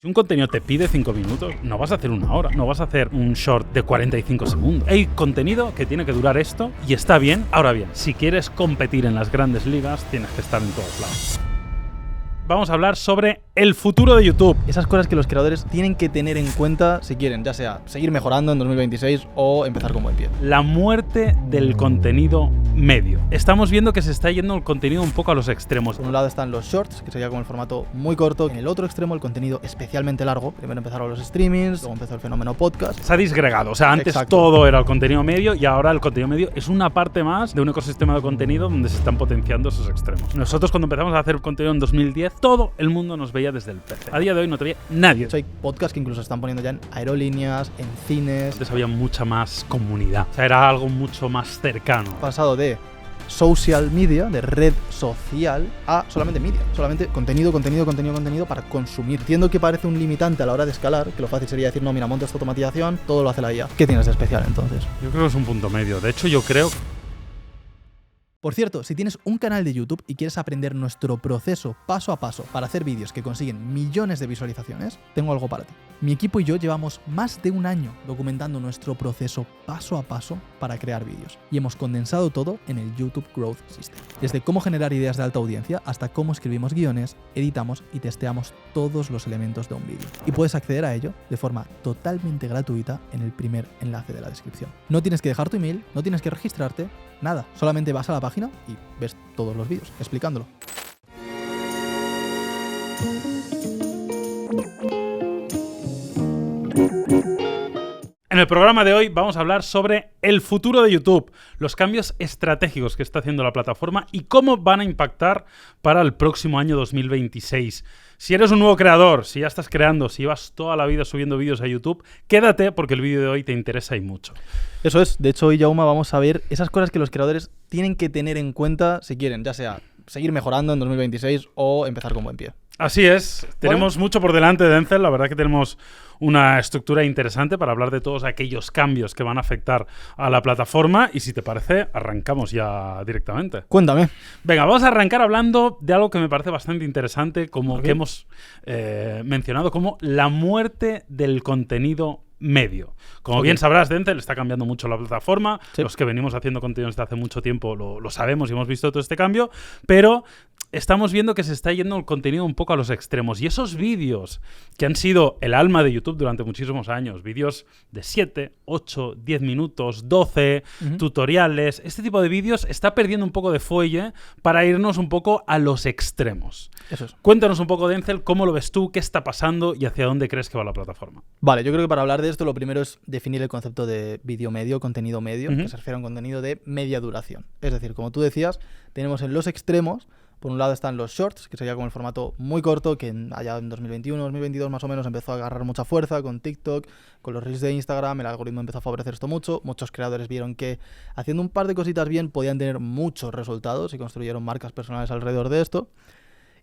Si un contenido te pide 5 minutos, no vas a hacer 1 hora, no vas a hacer un short de 45 segundos. Hay contenido que tiene que durar esto y está bien. Ahora bien, si quieres competir en las grandes ligas, tienes que estar en todos lados. Vamos a hablar sobre el futuro de YouTube. Esas cosas que los creadores tienen que tener en cuenta si quieren, ya sea seguir mejorando en 2026 o empezar con buen pie. La muerte del contenido medio. Estamos viendo que se está yendo el contenido un poco a los extremos. Por un lado están los shorts, que sería como el formato muy corto. En el otro extremo, el contenido especialmente largo. Primero empezaron los streamings, luego empezó el fenómeno podcast. Se ha disgregado. O sea, antes todo era el contenido medio y ahora el contenido medio es una parte más de un ecosistema de contenido donde se están potenciando esos extremos. Nosotros cuando empezamos a hacer contenido en 2010, todo el mundo nos veía desde el PC. A día de hoy no te veía nadie. De hecho, hay podcasts que incluso se están poniendo ya en aerolíneas, en cines. Antes había mucha más comunidad. O sea, era algo mucho más cercano. Pasado de social media, de red social, a solamente media. Solamente contenido para consumir. Entiendo que parece un limitante a la hora de escalar, que lo fácil sería decir, no, mira, monta esta automatización, todo lo hace la IA. ¿Qué tienes de especial entonces? Yo creo que es un punto medio. De hecho, yo creo... Por cierto, si tienes un canal de YouTube y quieres aprender nuestro proceso paso a paso para hacer vídeos que consiguen millones de visualizaciones, tengo algo para ti. Mi equipo y yo llevamos más de un año documentando nuestro proceso paso a paso para crear vídeos y hemos condensado todo en el YouTube Growth System. Desde cómo generar ideas de alta audiencia hasta cómo escribimos guiones, editamos y testeamos todos los elementos de un vídeo. Y puedes acceder a ello de forma totalmente gratuita en el primer enlace de la descripción. No tienes que dejar tu email, no tienes que registrarte, nada. Solamente vas a la página y ves todos los vídeos explicándolo. En el programa de hoy vamos a hablar sobre el futuro de YouTube, los cambios estratégicos que está haciendo la plataforma y cómo van a impactar para el próximo año 2026. Si eres un nuevo creador, si ya estás creando, si llevas toda la vida subiendo vídeos a YouTube, quédate porque el vídeo de hoy te interesa y mucho. Eso es. De hecho, hoy, Jaume, vamos a ver esas cosas que los creadores tienen que tener en cuenta si quieren, ya sea seguir mejorando en 2026 o empezar con buen pie. Así es, tenemos mucho por delante, Denzel. La verdad que tenemos una estructura interesante para hablar de todos aquellos cambios que van a afectar a la plataforma y si te parece, arrancamos ya directamente. Cuéntame. Venga, vamos a arrancar hablando de algo que me parece bastante interesante, como que hemos mencionado, como la muerte del contenido medio. Como bien sabrás, Denzel, está cambiando mucho la plataforma. Sí. Los que venimos haciendo contenido desde hace mucho tiempo lo sabemos y hemos visto todo este cambio, pero estamos viendo que se está yendo el contenido un poco a los extremos. Y esos vídeos que han sido el alma de YouTube durante muchísimos años, vídeos de 7, 8, 10 minutos, 12, tutoriales, este tipo de vídeos está perdiendo un poco de fuelle para irnos un poco a los extremos. Eso es. Cuéntanos un poco, Denzel, cómo lo ves tú, qué está pasando y hacia dónde crees que va la plataforma. Vale, yo creo que para hablar de esto lo primero es definir el concepto de vídeo medio, contenido medio, que se refiere a un contenido de media duración. Es decir, como tú decías, tenemos en los extremos. Por un lado están los shorts, que sería como el formato muy corto, que allá en 2021, 2022 más o menos empezó a agarrar mucha fuerza con TikTok, con los reels de Instagram, el algoritmo empezó a favorecer esto mucho. Muchos creadores vieron que haciendo un par de cositas bien podían tener muchos resultados y construyeron marcas personales alrededor de esto.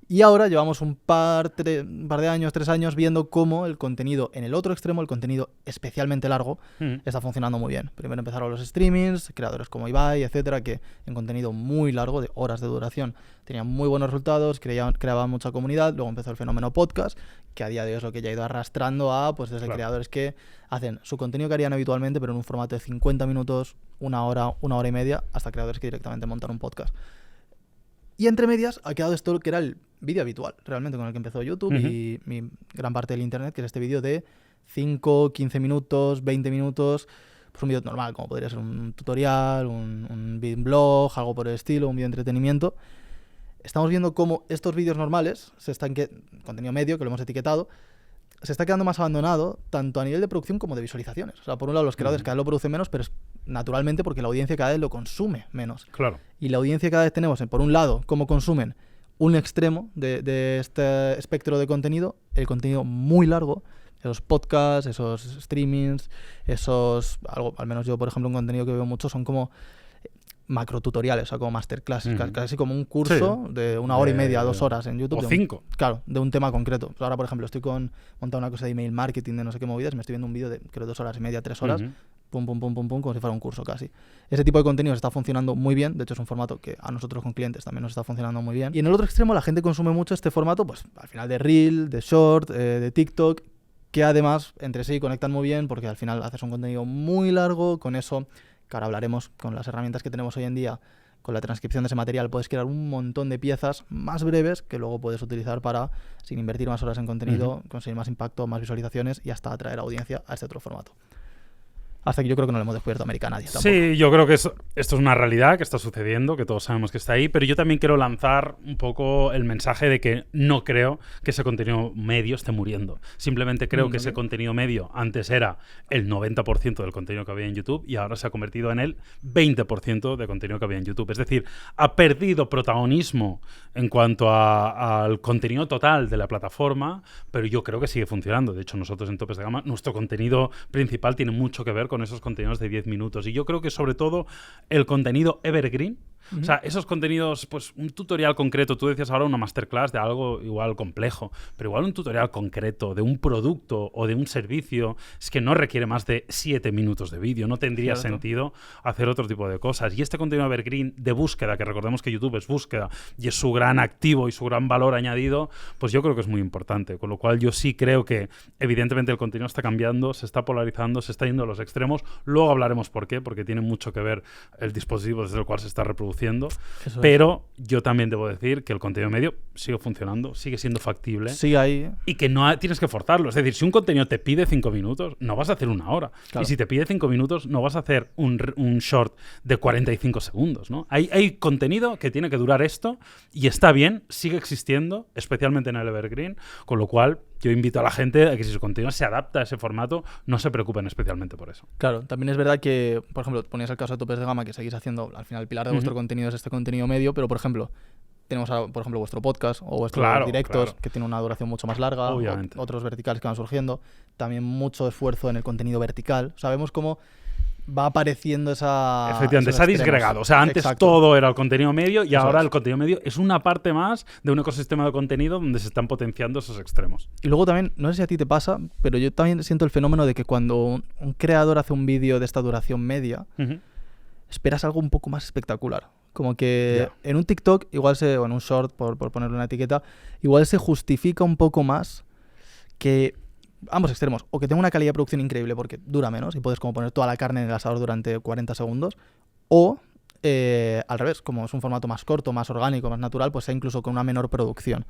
Y ahora llevamos un par de años, 3 años, viendo cómo el contenido en el otro extremo, el contenido especialmente largo, está funcionando muy bien. Primero empezaron los streamings, creadores como Ibai, etcétera, que en contenido muy largo, de horas de duración, tenían muy buenos resultados, creaban mucha comunidad. Luego empezó el fenómeno podcast, que a día de hoy es lo que ya ha ido arrastrando a, pues desde creadores que hacen su contenido que harían habitualmente, pero en un formato de 50 minutos, 1 hora, 1 hora y media, hasta creadores que directamente montan un podcast. Y entre medias ha quedado esto que era el vídeo habitual, realmente, con el que empezó YouTube y gran parte del internet, que es este vídeo de 5, 15 minutos, 20 minutos, pues un vídeo normal, como podría ser un tutorial, un blog, algo por el estilo, un vídeo de entretenimiento. Estamos viendo cómo estos vídeos normales, contenido medio, que lo hemos etiquetado, se está quedando más abandonado, tanto a nivel de producción como de visualizaciones. O sea, por un lado, los creadores cada vez lo producen menos, pero es naturalmente porque la audiencia cada vez lo consume menos. Claro. Y la audiencia cada vez tenemos, por un lado, cómo consumen un extremo de este espectro de contenido, el contenido muy largo, esos podcasts, esos streamings, al menos yo, por ejemplo, un contenido que veo mucho son como macrotutoriales, o sea, como masterclasses, casi como un curso de 1 hora y media, 2 horas en YouTube. O 5. Claro, de un tema concreto. Ahora, por ejemplo, estoy montando una cosa de email marketing, de no sé qué movidas, me estoy viendo un vídeo de, creo, 2 horas y media, 3 horas, pum, pum, pum, pum, pum, como si fuera un curso casi. Ese tipo de contenido está funcionando muy bien, de hecho es un formato que a nosotros con clientes también nos está funcionando muy bien. Y en el otro extremo la gente consume mucho este formato, pues al final de Reel, de Short, de TikTok, que además entre sí conectan muy bien porque al final haces un contenido muy largo, con eso, que ahora hablaremos con las herramientas que tenemos hoy en día, con la transcripción de ese material puedes crear un montón de piezas más breves que luego puedes utilizar para, sin invertir más horas en contenido, conseguir más impacto, más visualizaciones y hasta atraer audiencia a este otro formato. Hasta que yo creo que no le hemos descubierto a América a nadie tampoco. Sí, yo creo que esto es una realidad que está sucediendo, que todos sabemos que está ahí, pero yo también quiero lanzar un poco el mensaje de que no creo que ese contenido medio esté muriendo. Simplemente creo que ese contenido medio antes era el 90% del contenido que había en YouTube y ahora se ha convertido en el 20% de contenido que había en YouTube. Es decir, ha perdido protagonismo en cuanto al contenido total de la plataforma, pero yo creo que sigue funcionando. De hecho, nosotros en Topes de Gama, nuestro contenido principal tiene mucho que ver con esos contenidos de 10 minutos. Y yo creo que sobre todo el contenido evergreen, o sea, esos contenidos, pues un tutorial concreto, tú decías ahora una masterclass de algo igual complejo, pero igual un tutorial concreto de un producto o de un servicio, es que no requiere más de 7 minutos de vídeo, no tendría sentido hacer otro tipo de cosas. Y este contenido evergreen de búsqueda, que recordemos que YouTube es búsqueda y es su gran activo y su gran valor añadido, pues yo creo que es muy importante. Con lo cual yo sí creo que evidentemente el contenido está cambiando, se está polarizando, se está yendo a los extremos. Luego hablaremos por qué, porque tiene mucho que ver el dispositivo desde el cual se está reproduciendo. Pero yo también debo decir que el contenido medio sigue funcionando, sigue siendo factible. Sigue ahí. Y que no tienes que forzarlo. Es decir, si un contenido te pide 5 minutos, no vas a hacer una hora. Claro. Y si te pide 5 minutos, no vas a hacer un short de 45 segundos, ¿no? Hay contenido que tiene que durar esto y está bien, sigue existiendo, especialmente en el evergreen, con lo cual yo invito a la gente a que si su contenido se adapta a ese formato, no se preocupen especialmente por eso. Claro, también es verdad que, por ejemplo, ponías el caso de Topes de Gama, que seguís haciendo, al final el pilar de vuestro contenido es este contenido medio, pero por ejemplo, tenemos por ejemplo vuestro podcast o vuestros directos, que tiene una duración mucho más larga, otros verticales que van surgiendo, también mucho esfuerzo en el contenido vertical. Sabemos cómo va apareciendo esa... Efectivamente, se ha disgregado. O sea, antes todo era el contenido medio y ahora el contenido medio es una parte más de un ecosistema de contenido donde se están potenciando esos extremos. Y luego también, no sé si a ti te pasa, pero yo también siento el fenómeno de que cuando un creador hace un vídeo de esta duración media, esperas algo un poco más espectacular. Como que en un TikTok, o en un short, por ponerle una etiqueta, igual se justifica un poco más que... ambos extremos, o que tenga una calidad de producción increíble porque dura menos y puedes como poner toda la carne en el asador durante 40 segundos, o al revés, como es un formato más corto, más orgánico, más natural, pues sea incluso con una menor producción.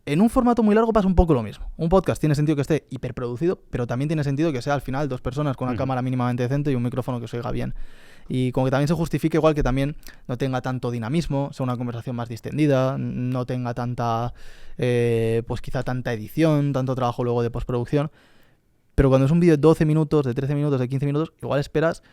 En un formato muy largo pasa un poco lo mismo. Un podcast tiene sentido que esté hiperproducido, pero también tiene sentido que sea al final 2 personas con una cámara mínimamente decente y un micrófono que se oiga bien. Y como que también se justifique igual que también no tenga tanto dinamismo, sea una conversación más distendida, no tenga tanta, pues quizá tanta edición, tanto trabajo luego de postproducción. Pero cuando es un vídeo de 12 minutos, de 13 minutos, de 15 minutos, igual esperas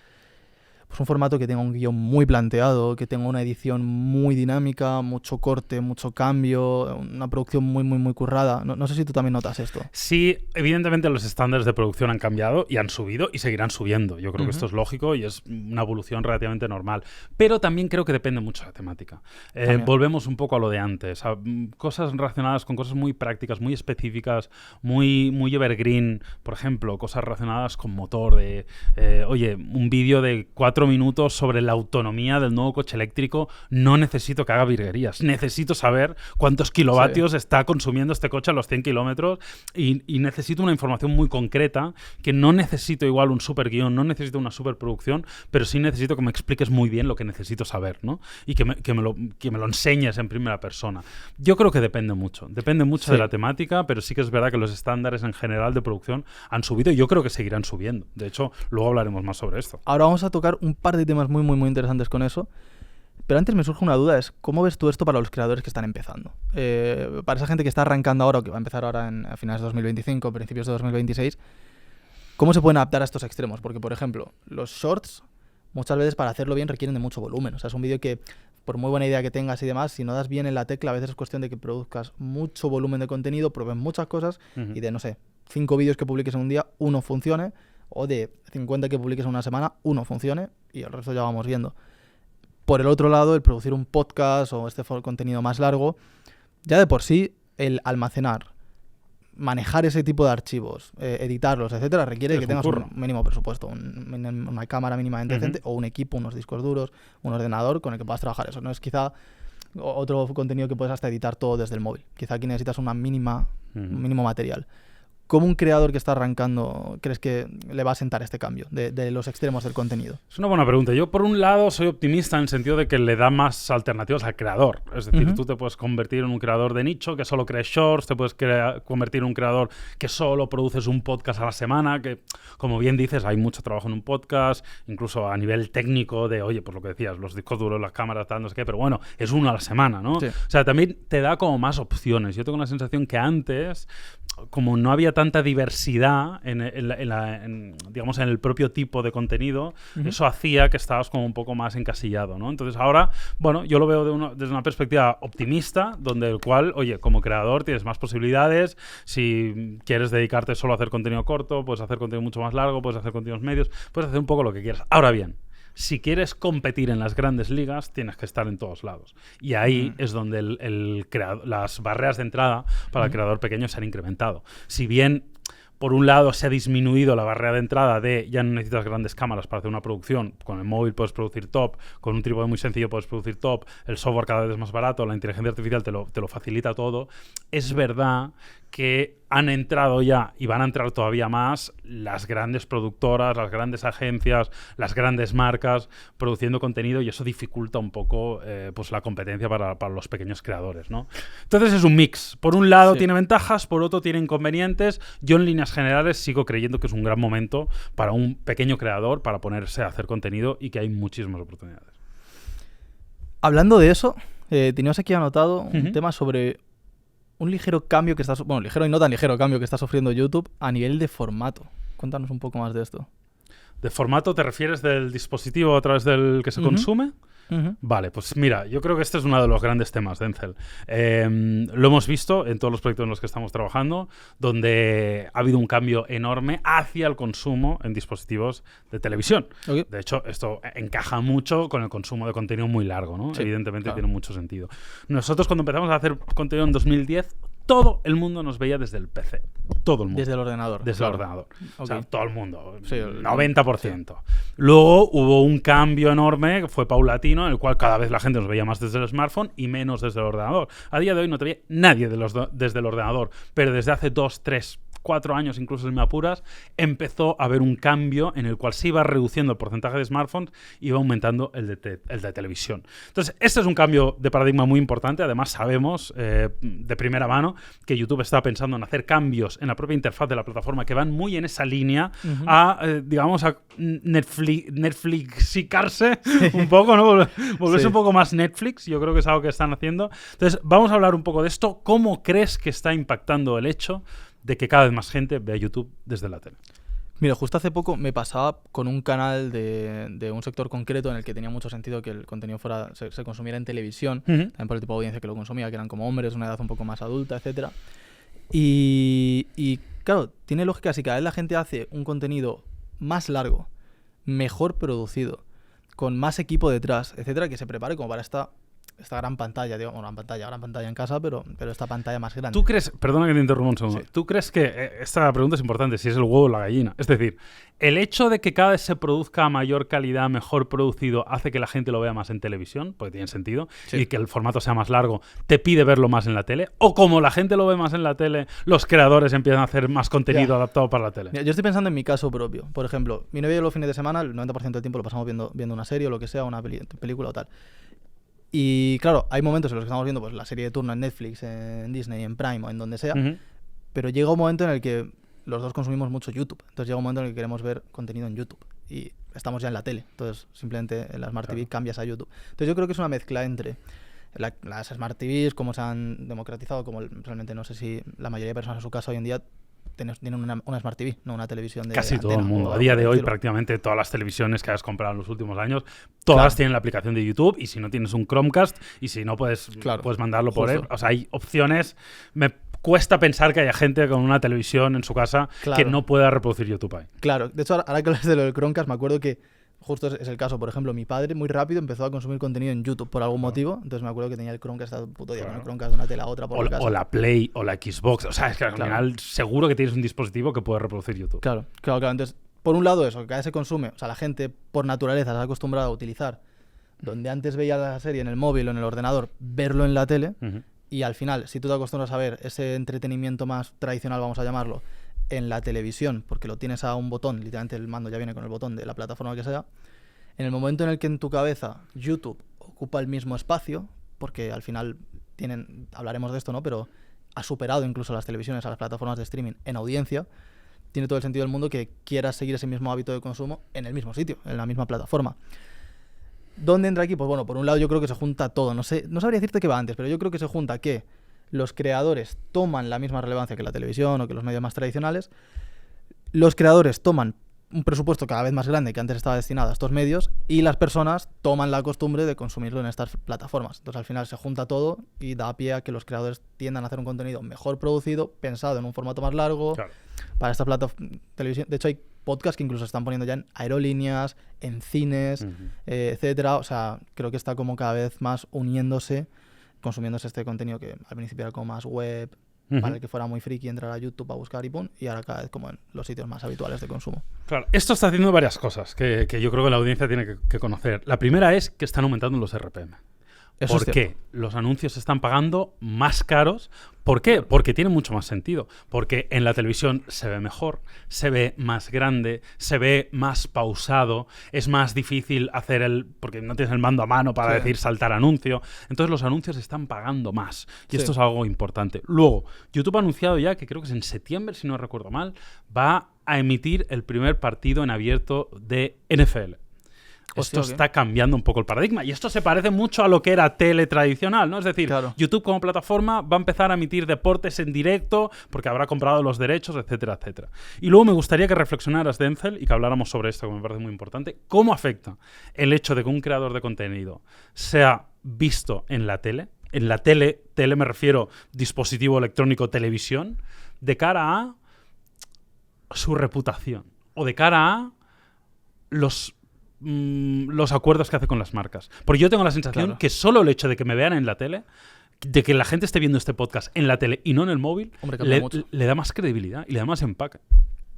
pues un formato que tenga un guión muy planteado, que tenga una edición muy dinámica, mucho corte, mucho cambio, una producción muy, muy, muy currada. No sé si tú también notas esto. Sí, evidentemente los estándares de producción han cambiado y han subido y seguirán subiendo. Yo creo que esto es lógico y es una evolución relativamente normal. Pero también creo que depende mucho de la temática. Volvemos un poco a lo de antes. A cosas relacionadas con cosas muy prácticas, muy específicas, muy, muy evergreen. Por ejemplo, cosas relacionadas con motor de... oye, un vídeo de 4 minutos sobre la autonomía del nuevo coche eléctrico, no necesito que haga virguerías. Necesito saber cuántos kilovatios está consumiendo este coche a los 100 kilómetros y necesito una información muy concreta que no necesito igual un super guión, no necesito una superproducción, pero sí necesito que me expliques muy bien lo que necesito saber, ¿no? Y que me lo enseñes en primera persona. Yo creo que depende mucho de la temática, pero sí que es verdad que los estándares en general de producción han subido y yo creo que seguirán subiendo. De hecho, luego hablaremos más sobre esto. Ahora vamos a tocar un par de temas muy, muy, muy interesantes con eso. Pero antes me surge una duda, es ¿cómo ves tú esto para los creadores que están empezando? Para esa gente que está arrancando ahora o que va a empezar ahora a finales de 2025, principios de 2026, ¿cómo se pueden adaptar a estos extremos? Porque, por ejemplo, los shorts muchas veces para hacerlo bien requieren de mucho volumen. O sea, es un vídeo que, por muy buena idea que tengas y demás, si no das bien en la tecla, a veces es cuestión de que produzcas mucho volumen de contenido, pruebes muchas cosas y de, no sé, 5 vídeos que publiques en un día, uno funcione, o de 50 que publiques en una semana, uno funcione y el resto ya vamos viendo. Por el otro lado, el producir un podcast o este contenido más largo, ya de por sí el almacenar manejar ese tipo de archivos, editarlos, etcétera, requiere que tengas curro. un mínimo presupuesto, una cámara mínimamente decente o un equipo, unos discos duros, un ordenador con el que puedas trabajar eso. No es quizá otro contenido que puedes hasta editar todo desde el móvil. Quizá aquí necesitas un mínimo material. ¿Cómo un creador que está arrancando crees que le va a sentar este cambio de los extremos del contenido? Es una buena pregunta. Yo, por un lado, soy optimista en el sentido de que le da más alternativas al creador. Es decir, tú te puedes convertir en un creador de nicho que solo crees shorts, te puedes convertir en un creador que solo produces un podcast a la semana, que, como bien dices, hay mucho trabajo en un podcast, incluso a nivel técnico de, oye, pues lo que decías, los discos duros, las cámaras, tal, no sé qué, pero bueno, es uno a la semana, ¿no? Sí. O sea, también te da como más opciones. Yo tengo la sensación que antes, como no había tanta diversidad digamos, en el propio tipo de contenido, eso hacía que estabas como un poco más encasillado, ¿no? Entonces ahora, bueno, yo lo veo desde una perspectiva optimista, donde el cual, oye, como creador tienes más posibilidades. Si quieres dedicarte solo a hacer contenido corto, puedes hacer contenido mucho más largo, puedes hacer contenidos medios, puedes hacer un poco lo que quieras. Ahora bien, si quieres competir en las grandes ligas, tienes que estar en todos lados. Y ahí es donde las barreras de entrada para el creador pequeño se han incrementado. Si bien, por un lado, se ha disminuido la barrera de entrada de ya no necesitas grandes cámaras para hacer una producción, con el móvil puedes producir top, con un trípode muy sencillo puedes producir top, el software cada vez es más barato, la inteligencia artificial te lo facilita todo. Es verdad que han entrado ya y van a entrar todavía más las grandes productoras, las grandes agencias, las grandes marcas produciendo contenido, y eso dificulta un poco pues la competencia para los pequeños creadores, ¿no? Entonces es un mix. Por un lado tiene ventajas, por otro tiene inconvenientes. Yo en líneas generales sigo creyendo que es un gran momento para un pequeño creador para ponerse a hacer contenido y que hay muchísimas oportunidades. Hablando de eso, teníamos aquí anotado un tema sobre un ligero cambio que está... Bueno, ligero y no tan ligero cambio que está sufriendo YouTube a nivel de formato. Cuéntanos un poco más de esto. ¿De formato te refieres del dispositivo a través del que se consume? Vale, pues mira, yo creo que este es uno de los grandes temas, Denzel. Lo hemos visto en todos los proyectos en los que estamos trabajando, donde ha habido un cambio enorme hacia el consumo en dispositivos de televisión. Okay. De hecho, esto encaja mucho con el consumo de contenido muy largo, ¿no? Sí, evidentemente claro. Tiene mucho sentido. Nosotros, cuando empezamos a hacer contenido en 2010, todo el mundo nos veía desde el PC. Todo el mundo. Desde el ordenador. Desde el ordenador. Okay. O sea, todo el mundo. Sí, el 90%. Sí. Luego hubo un cambio enorme que fue paulatino, en el cual cada vez la gente nos veía más desde el smartphone y menos desde el ordenador. A día de hoy no te veía nadie desde el ordenador, pero desde hace 2, 3, 4 años, incluso si me apuras, empezó a haber un cambio en el cual se iba reduciendo el porcentaje de smartphones y iba aumentando el de televisión. Entonces, este es un cambio de paradigma muy importante. Además, sabemos de primera mano que YouTube está pensando en hacer cambios en la propia interfaz de la plataforma que van muy en esa línea digamos, a Netflixicarse un poco, ¿no? Volverse un poco más Netflix. Yo creo que es algo que están haciendo. Entonces, vamos a hablar un poco de esto. ¿Cómo crees que está impactando el hecho de que cada vez más gente vea YouTube desde la tele? Mira, justo hace poco me pasaba con un canal de un sector concreto en el que tenía mucho sentido que el contenido se consumiera en televisión, también por el tipo de audiencia que lo consumía, que eran como hombres, una edad un poco más adulta, etcétera. Y claro, tiene lógica si cada vez la gente hace un contenido más largo, mejor producido, con más equipo detrás, etcétera, que se prepare como para esta gran pantalla, digo, bueno, gran pantalla en casa, pero esta pantalla más grande. ¿Tú crees, perdona que te interrumpa un segundo, ¿tú crees que, esta pregunta es importante, si es el huevo o la gallina? Es decir, ¿el hecho de que cada vez se produzca a mayor calidad, mejor producido, hace que la gente lo vea más en televisión? Porque tiene sentido. Y que el formato sea más largo, ¿te pide verlo más en la tele? ¿O como la gente lo ve más en la tele, los creadores empiezan a hacer más contenido adaptado para la tele? Yo estoy pensando en mi caso propio. Por ejemplo, mi novia y yo los fines de semana, el 90% del tiempo lo pasamos viendo una serie o lo que sea, una película o tal. Y claro, hay momentos en los que estamos viendo pues la serie de turno en Netflix, en Disney, en Prime o en donde sea, pero llega un momento en el que los dos consumimos mucho YouTube. Entonces llega un momento en el que queremos ver contenido en YouTube y estamos ya en la tele. Entonces simplemente en la Smart TV cambias a YouTube. Entonces yo creo que es una mezcla entre las Smart TVs, cómo se han democratizado, como realmente no sé si la mayoría de personas en su casa hoy en día tienen una Smart TV, no una televisión de casi antena, todo el mundo. A día de hoy prácticamente todas las televisiones que has comprado en los últimos años, todas tienen la aplicación de YouTube, y si no tienes un Chromecast, y si no puedes mandarlo por él. O sea, hay opciones. Me cuesta pensar que haya gente con una televisión en su casa que no pueda reproducir YouTube ahí. Claro. De hecho, ahora que hablas de lo del Chromecast, me acuerdo que justo es el caso, por ejemplo, mi padre muy rápido empezó a consumir contenido en YouTube por algún motivo, entonces me acuerdo que tenía el Chromecast hasta puto día, con el Chromecast de una tele a otra por la casa. O la Play o la Xbox, o sea, es que al final seguro que tienes un dispositivo que puede reproducir YouTube. Claro, entonces, por un lado eso, que cada vez se consume, o sea, la gente por naturaleza se ha acostumbrado a utilizar, donde antes veía la serie en el móvil o en el ordenador, verlo en la tele, y al final, si tú te acostumbras a ver ese entretenimiento más tradicional, vamos a llamarlo, en la televisión, porque lo tienes a un botón, literalmente el mando ya viene con el botón de la plataforma que sea, en el momento en el que en tu cabeza YouTube ocupa el mismo espacio, porque al final hablaremos de esto, ¿no? Pero ha superado incluso a las televisiones, a las plataformas de streaming en audiencia, tiene todo el sentido del mundo que quieras seguir ese mismo hábito de consumo en el mismo sitio, en la misma plataforma. ¿Dónde entra aquí? Pues bueno, por un lado yo creo que se junta todo, no sabría decirte qué va antes, pero yo creo que se junta que los creadores toman la misma relevancia que la televisión o que los medios más tradicionales, los creadores toman un presupuesto cada vez más grande que antes estaba destinado a estos medios y las personas toman la costumbre de consumirlo en estas plataformas. Entonces al final se junta todo y da pie a que los creadores tiendan a hacer un contenido mejor producido, pensado en un formato más largo, para esta televisión. De hecho hay podcasts que incluso se están poniendo ya en aerolíneas, en cines, etcétera. O sea, creo que está como cada vez más uniéndose, consumiéndose este contenido que al principio era como más web, para el que fuera muy friki entrar a YouTube a buscar y pum, y ahora cada vez como en los sitios más habituales de consumo. Claro, esto está haciendo varias cosas que yo creo que la audiencia tiene que conocer. La primera es que están aumentando los RPM. ¿Por qué? Los anuncios se están pagando más caros. ¿Por qué? Porque tiene mucho más sentido. Porque en la televisión se ve mejor, se ve más grande, se ve más pausado, es más difícil hacer porque no tienes el mando a mano para decir saltar anuncio. Entonces los anuncios se están pagando más. Y esto es algo importante. Luego, YouTube ha anunciado ya, que creo que es en septiembre, si no recuerdo mal, va a emitir el primer partido en abierto de NFL. Esto está cambiando un poco el paradigma. Y esto se parece mucho a lo que era tele tradicional, ¿no? Es decir, YouTube como plataforma va a empezar a emitir deportes en directo porque habrá comprado los derechos, etcétera, etcétera. Y luego me gustaría que reflexionaras, Denzel, y que habláramos sobre esto, que me parece muy importante. ¿Cómo afecta el hecho de que un creador de contenido sea visto en la tele? En la tele me refiero dispositivo electrónico, televisión, de cara a su reputación o de cara a los acuerdos que hace con las marcas. Porque yo tengo la sensación que solo el hecho de que me vean en la tele, de que la gente esté viendo este podcast en la tele y no en el móvil, le da más credibilidad y le da más empaque.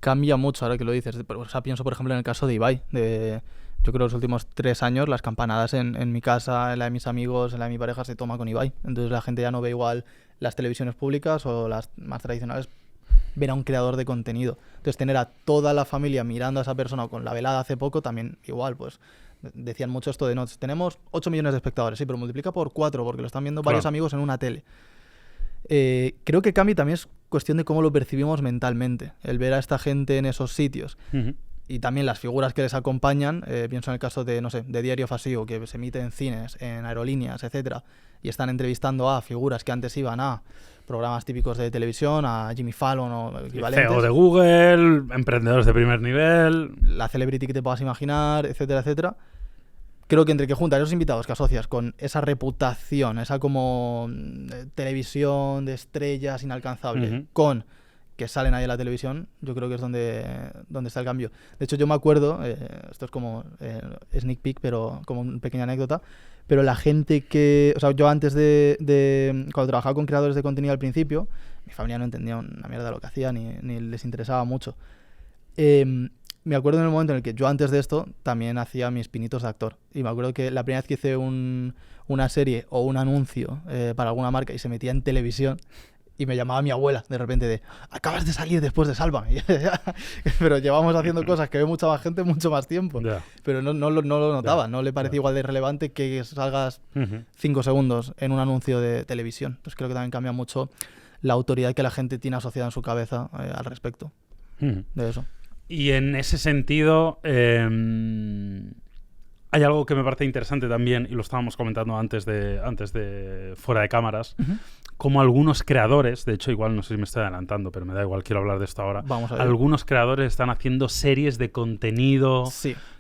Cambia mucho ahora que lo dices. O sea, pienso, por ejemplo, en el caso de Ibai. Yo creo que los últimos 3 años las campanadas en mi casa, en la de mis amigos, en la de mi pareja se toma con Ibai. Entonces la gente ya no ve igual las televisiones públicas o las más tradicionales, ver a un creador de contenido. Entonces tener a toda la familia mirando a esa persona, o con la velada hace poco también igual, pues decían mucho esto de tenemos 8 millones de espectadores, sí, pero multiplica por 4 porque lo están viendo varios amigos en una tele. Creo que cambia también es cuestión de cómo lo percibimos mentalmente, el ver a esta gente en esos sitios. Y también las figuras que les acompañan, pienso en el caso de, no sé, de Diario Fasiu, que se emite en cines, en aerolíneas, etcétera, y están entrevistando a figuras que antes iban a programas típicos de televisión, a Jimmy Fallon o equivalentes. CEO de Google, emprendedores de primer nivel. La celebrity que te puedas imaginar, etcétera, etcétera. Creo que entre que juntas esos invitados que asocias con esa reputación, esa como televisión de estrellas inalcanzable, con que salen ahí en la televisión, yo creo que es donde está el cambio. De hecho, yo me acuerdo, esto es como sneak peek, pero como una pequeña anécdota, pero la gente que... O sea, yo antes de cuando trabajaba con creadores de contenido al principio, mi familia no entendía una mierda de lo que hacía, ni les interesaba mucho. Me acuerdo en el momento en el que yo antes de esto también hacía mis pinitos de actor. Y me acuerdo que la primera vez que hice una serie o un anuncio para alguna marca y se metía en televisión, y me llamaba mi abuela de repente de acabas de salir después de Sálvame. Pero llevamos haciendo cosas que ve mucha más gente mucho más tiempo. Pero no lo notaba, no le parecía igual de relevante que salgas 5 segundos en un anuncio de televisión. Entonces creo que también cambia mucho la autoridad que la gente tiene asociada en su cabeza al respecto de eso. Y en ese sentido hay algo que me parece interesante también, y lo estábamos comentando antes de fuera de cámaras, como algunos creadores, de hecho igual no sé si me estoy adelantando, pero me da igual, quiero hablar de esto ahora. Vamos a ver. Algunos creadores están haciendo series de contenido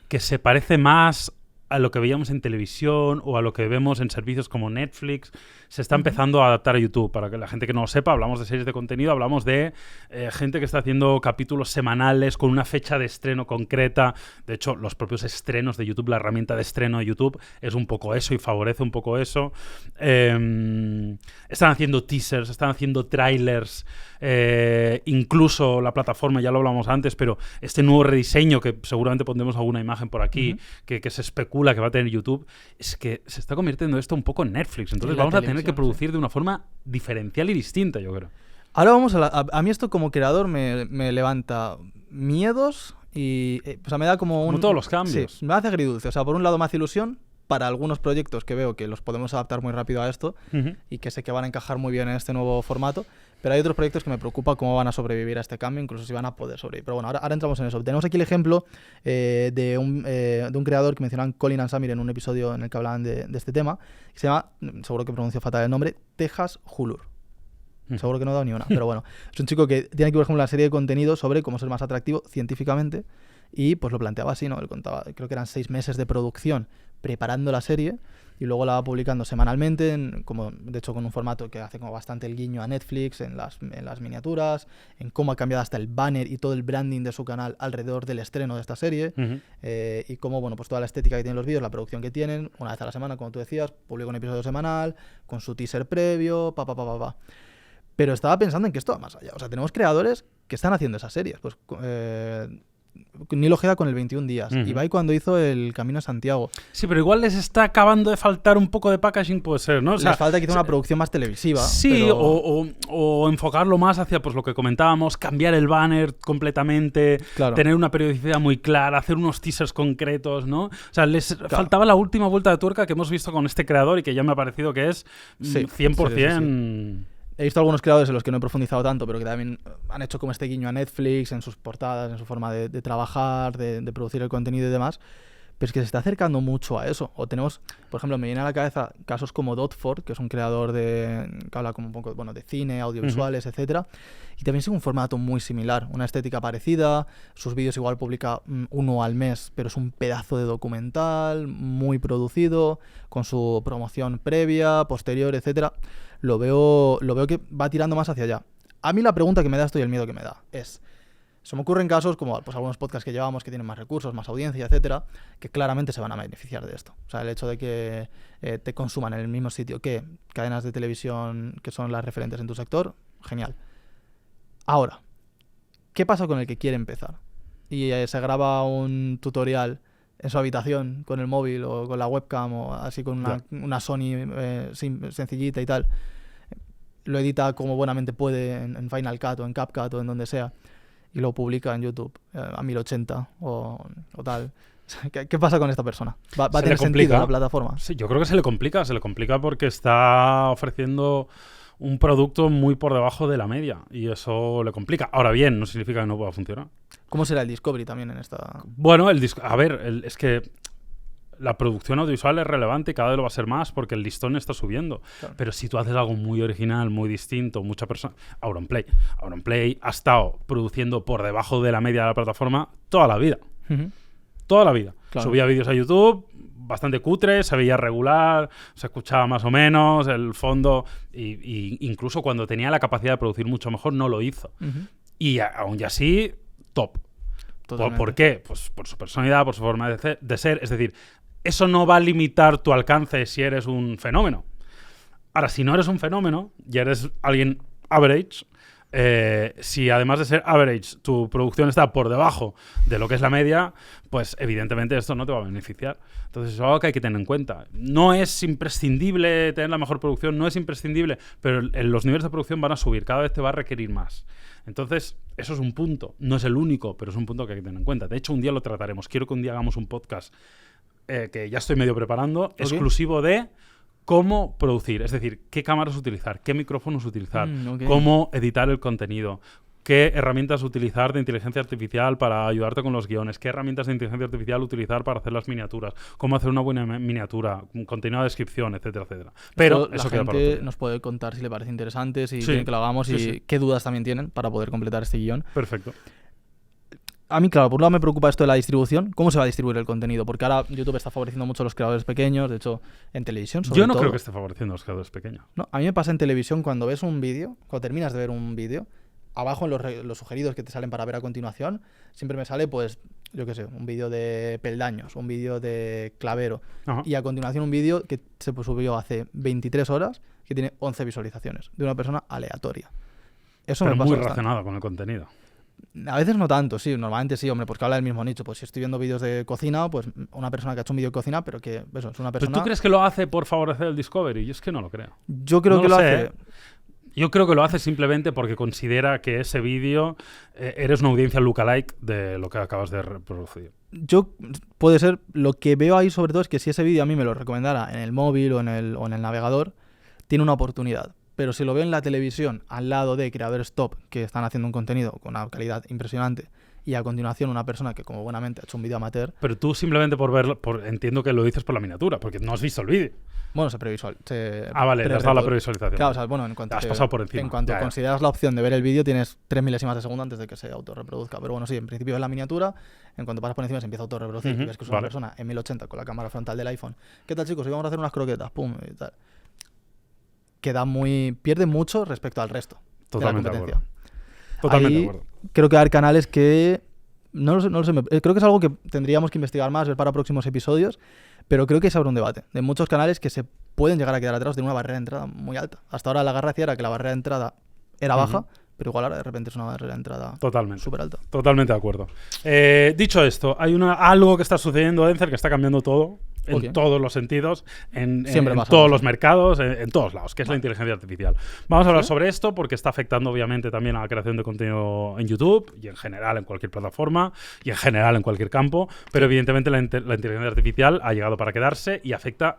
que se parece más a lo que veíamos en televisión o a lo que vemos en servicios como Netflix, se está empezando a adaptar a YouTube. Para que la gente que no lo sepa, hablamos de series de contenido, hablamos de gente que está haciendo capítulos semanales con una fecha de estreno concreta. De hecho, los propios estrenos de YouTube, la herramienta de estreno de YouTube es un poco eso y favorece un poco eso. Están haciendo teasers, están haciendo trailers, incluso la plataforma, ya lo hablamos antes, pero este nuevo rediseño, que seguramente pondremos alguna imagen por aquí, que se especula que va a tener YouTube, es que se está convirtiendo esto un poco en Netflix. Entonces vamos a tener que producir de una forma diferencial y distinta, yo creo. Ahora vamos a mí esto como creador me levanta miedos y o sea, me da como todos los cambios. Sí, me hace agridulce. O sea, por un lado me hace ilusión para algunos proyectos que veo que los podemos adaptar muy rápido a esto y que sé que van a encajar muy bien en este nuevo formato, pero hay otros proyectos que me preocupa cómo van a sobrevivir a este cambio, incluso si van a poder sobrevivir. Pero bueno, ahora entramos en eso. Tenemos aquí el ejemplo de un creador que mencionaban Colin and Samir en un episodio en el que hablaban de este tema, que se llama, seguro que pronuncio fatal el nombre, Tejas Hulur. Seguro que no he dado ni una, pero bueno. Es un chico que tiene aquí, por ejemplo, una serie de contenidos sobre cómo ser más atractivo científicamente y pues lo planteaba así, ¿no? Él contaba, creo que eran 6 meses de producción preparando la serie y luego la va publicando semanalmente, como de hecho con un formato que hace como bastante el guiño a Netflix en las miniaturas, en cómo ha cambiado hasta el banner y todo el branding de su canal alrededor del estreno de esta serie, y cómo, bueno, pues toda la estética que tienen los vídeos, la producción que tienen, una vez a la semana, como tú decías, publica un episodio semanal, con su teaser previo, Pero estaba pensando en que esto va más allá. O sea, tenemos creadores que están haciendo esas series. Pues Nilo Ojeda con el 21 días. Ibai cuando hizo el Camino a Santiago. Sí, pero igual les está acabando de faltar un poco de packaging, puede ser, ¿no? O sea, les falta quizá una producción más televisiva. Sí, pero... o enfocarlo más hacia pues lo que comentábamos, cambiar el banner completamente, tener una periodicidad muy clara, hacer unos teasers concretos, ¿no? O sea, les faltaba la última vuelta de tuerca que hemos visto con este creador y que ya me ha parecido que es 100%... Sí. He visto algunos creadores en los que no he profundizado tanto, pero que también han hecho como este guiño a Netflix en sus portadas, en su forma de trabajar, de producir el contenido y demás. Pero es que se está acercando mucho a eso. O tenemos, por ejemplo, me viene a la cabeza casos como Dotford, que es un creador que habla como un poco, bueno, de cine, audiovisuales, etcétera. Y también sigue un formato muy similar, una estética parecida. Sus vídeos igual publica uno al mes, pero es un pedazo de documental, muy producido, con su promoción previa, posterior, etcétera. Lo veo que va tirando más hacia allá. A mí la pregunta que me da esto y el miedo que me da es... Se me ocurren casos como pues, algunos podcasts que llevamos que tienen más recursos, más audiencia, etcétera, que claramente se van a beneficiar de esto. O sea, el hecho de que te consuman en el mismo sitio que cadenas de televisión que son las referentes en tu sector, genial. Ahora, ¿qué pasa con el que quiere empezar? Y se graba un tutorial en su habitación con el móvil o con la webcam o así con una Sony sencillita y tal. Lo edita como buenamente puede en Final Cut o en CapCut o en donde sea. Y lo publica en YouTube a 1080 o tal. ¿Qué pasa con esta persona? ¿Va a tener sentido la plataforma? Sí, yo creo que se le complica porque está ofreciendo un producto muy por debajo de la media y eso le complica. Ahora bien, no significa que no pueda funcionar. ¿Cómo será el Discovery también en esta...? Bueno, es que la producción audiovisual es relevante y cada vez lo va a ser más porque el listón está subiendo. Claro. Pero si tú haces algo muy original, muy distinto, mucha persona... Auronplay ha estado produciendo por debajo de la media de la plataforma toda la vida. Toda la vida. Claro. Subía vídeos a YouTube bastante cutres, se veía regular, se escuchaba más o menos, el fondo... Y incluso cuando tenía la capacidad de producir mucho mejor, no lo hizo. Y aún así, top. ¿Por qué? Pues por su personalidad, por su forma de ser. Es decir, eso no va a limitar tu alcance si eres un fenómeno. Ahora, si no eres un fenómeno y eres alguien average, si además de ser average tu producción está por debajo de lo que es la media, pues evidentemente esto no te va a beneficiar. Entonces eso es algo que hay que tener en cuenta. No es imprescindible tener la mejor producción, no es imprescindible, pero los niveles de producción van a subir, cada vez te va a requerir más. Entonces, eso es un punto. No es el único, pero es un punto que hay que tener en cuenta. De hecho, un día lo trataremos. Quiero que un día hagamos un podcast que ya estoy medio preparando, exclusivo de cómo producir. Es decir, qué cámaras utilizar, qué micrófonos utilizar, cómo editar el contenido, qué herramientas utilizar de inteligencia artificial para ayudarte con los guiones, qué herramientas de inteligencia artificial utilizar para hacer las miniaturas, cómo hacer una buena miniatura, contenido de descripción, etcétera, etcétera. Pero eso queda para otro día. Nos puede contar si le parece interesante, si quieren que lo hagamos y qué dudas también tienen para poder completar este guión. Perfecto. A mí, claro, por un lado me preocupa esto de la distribución. ¿Cómo se va a distribuir el contenido? Porque ahora YouTube está favoreciendo mucho a los creadores pequeños, de hecho, en televisión sobre Yo no todo. creo que esté favoreciendo a los creadores pequeños. No, a mí me pasa en televisión cuando ves un vídeo, cuando terminas de ver un vídeo, abajo en los sugeridos que te salen para ver a continuación, siempre me sale, pues, yo qué sé, un vídeo de peldaños, un vídeo de clavero, Ajá. y a continuación un vídeo que se subió hace 23 horas que tiene 11 visualizaciones de una persona aleatoria. Eso Pero me pasa muy bastante. relacionado con el contenido. A veces no tanto, sí, normalmente sí, hombre, porque habla del mismo nicho. Pues si estoy viendo vídeos de cocina, pues una persona que ha hecho un vídeo de cocina, pero que eso, es una ¿Pero persona... tú crees que lo hace por favorecer el Discovery? Yo es que no lo creo. Yo creo No que lo lo sé, hace... ¿eh? Yo creo que lo hace simplemente porque considera que ese vídeo eres una audiencia lookalike de lo que acabas de reproducir. Yo, puede ser, lo que veo ahí sobre todo es que si ese vídeo a mí me lo recomendara en el móvil o en el navegador, tiene una oportunidad. Pero si lo veo en la televisión, al lado de creadores top que están haciendo un contenido con una calidad impresionante, y a continuación una persona que como buenamente ha hecho un vídeo amateur, Pero tú simplemente por verlo, entiendo que lo dices por la miniatura, porque no has visto el vídeo. bueno, se previsual. Vale, te has dado la previsualización. Claro, o sea, bueno, en cuanto, Te has pasado por encima. en cuanto Ya, ya. consideras la opción de ver el vídeo, tienes 3 milésimas de segundo antes de que se autorreproduzca. Pero bueno, sí, en principio es la miniatura. En cuanto pasas por encima se empieza a autorreproducir. Ujú, Ves que es vale. una persona en 1080 con la cámara frontal del iPhone. ¿Qué tal, chicos? Hoy vamos a hacer unas croquetas. Pum, y tal. Pierde mucho respecto al resto Totalmente de de la competencia. Totalmente Ahí de acuerdo. creo que hay canales que... No lo sé, creo que es algo que tendríamos que investigar más, ver para próximos episodios, pero creo que se abre un debate de muchos canales que se pueden llegar a quedar atrás de una barrera de entrada muy alta. Hasta ahora la gracia era que la barrera de entrada era baja, pero igual ahora de repente es una barrera de entrada Totalmente. súper alta. Totalmente de acuerdo. Dicho esto, hay algo que está sucediendo, Denzel, que está cambiando todo. En Ok. todos los sentidos, en Siempre pasa todos eso. los mercados, en todos lados, que es la Vale. inteligencia artificial. Vamos a hablar ¿Sí? sobre esto porque está afectando obviamente también a la creación de contenido en YouTube y en general en cualquier plataforma y en general en cualquier campo, pero evidentemente la inteligencia artificial ha llegado para quedarse y afecta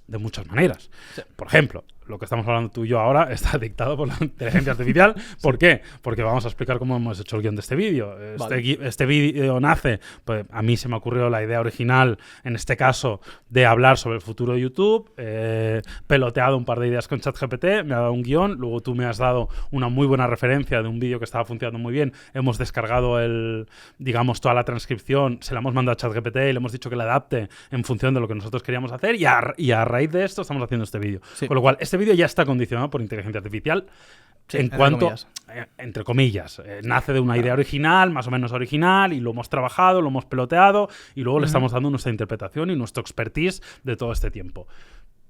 de muchas maneras. Sí. Por ejemplo, lo que estamos hablando tú y yo ahora está dictado por la inteligencia artificial. ¿Por qué? Porque vamos a explicar cómo hemos hecho el guión de este vídeo. Vale. Este vídeo nace, pues a mí se me ocurrió la idea original, en este caso, de hablar sobre el futuro de YouTube, peloteado un par de ideas con ChatGPT, me ha dado un guión, luego tú me has dado una muy buena referencia de un vídeo que estaba funcionando muy bien, hemos descargado digamos, toda la transcripción, se la hemos mandado a ChatGPT y le hemos dicho que la adapte en función de lo que nosotros queríamos hacer y a raíz de esto estamos haciendo este vídeo. Sí. Con lo cual, este vídeo ya está condicionado por inteligencia artificial. Sí, en entre cuanto, comillas. entre comillas, nace de una idea original, más o menos original, y lo hemos trabajado, lo hemos peloteado, y luego le estamos dando nuestra interpretación y nuestro expertise de todo este tiempo.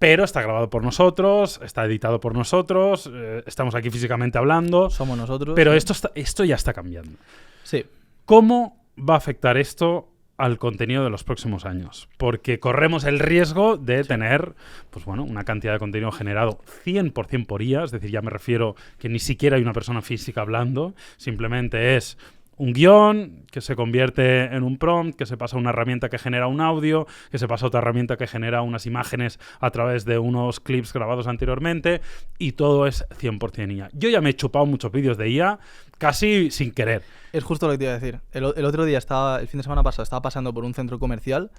Pero está grabado por nosotros, está editado por nosotros, estamos aquí físicamente hablando, Somos nosotros. pero sí. esto ya está cambiando. Sí. ¿Cómo va a afectar esto al contenido de los próximos años? Porque corremos el riesgo de tener, pues bueno, una cantidad de contenido generado 100% por IA, es decir, ya me refiero que ni siquiera hay una persona física hablando, simplemente es un guión que se convierte en un prompt, que se pasa a una herramienta que genera un audio, que se pasa a otra herramienta que genera unas imágenes a través de unos clips grabados anteriormente, y todo es 100% IA. Yo ya me he chupado muchos vídeos de IA casi sin querer. Es justo lo que te iba a decir. El otro día, el fin de semana pasado, estaba pasando por un centro comercial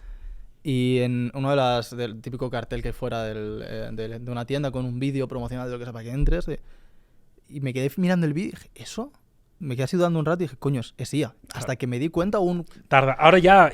y en uno del típico cartel que fuera de una tienda con un vídeo promocional de lo que sea para que entres, y me quedé mirando el vídeo y dije, ¿eso? Me quedé así dudando un rato y dije, coño, es IA. Hasta que me di cuenta Tarda. Ahora ya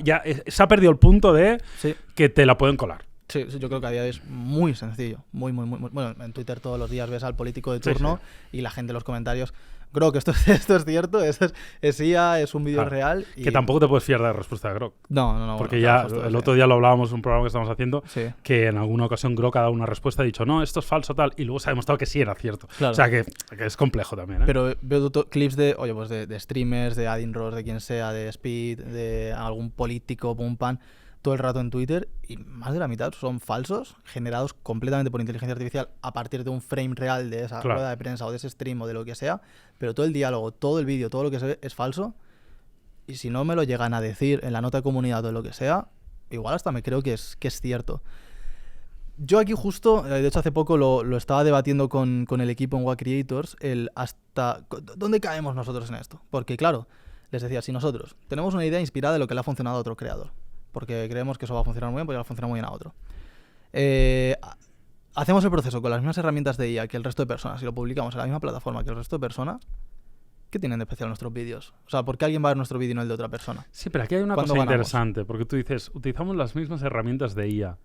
se ha perdido el punto de Sí. que te la pueden colar. Sí, yo creo que a día de hoy es muy sencillo. Muy. Bueno, en Twitter todos los días ves al político de turno y la gente en los comentarios. Creo que esto es cierto, es IA, es un vídeo Claro. real. Que tampoco te puedes fiar de la respuesta de Grok. No. Porque bueno, ya claro, justo, el sí. otro día lo hablábamos en un programa que estamos haciendo, Sí. que en alguna ocasión Grok ha dado una respuesta, ha dicho, no, esto es falso, tal, y luego se ha demostrado que sí era cierto. Claro. O sea, que es complejo también, ¿eh? Pero veo clips de streamers, de Adin Ross, de quien sea, de Speed, de algún político, pum pan, todo el rato en Twitter, y más de la mitad son falsos, generados completamente por inteligencia artificial a partir de un frame real de esa Claro. rueda de prensa o de ese stream o de lo que sea, pero todo el diálogo, todo el vídeo, todo lo que se ve es falso, y si no me lo llegan a decir en la nota de comunidad o lo que sea, igual hasta me creo que es cierto. Yo aquí justo, de hecho hace poco lo estaba debatiendo con el equipo en WA Creators, ¿dónde caemos nosotros en esto? Porque claro, les decía, si nosotros tenemos una idea inspirada de lo que le ha funcionado a otro creador, porque creemos que eso va a funcionar muy bien, porque va a funcionar muy bien a otro. Hacemos el proceso con las mismas herramientas de IA que el resto de personas y lo publicamos en la misma plataforma que el resto de personas, ¿qué tienen de especial nuestros vídeos? O sea, ¿por qué alguien va a ver nuestro vídeo y no el de otra persona? Sí, pero aquí hay una ¿Cuándo cosa ganamos? interesante, porque tú dices, utilizamos las mismas herramientas de IA,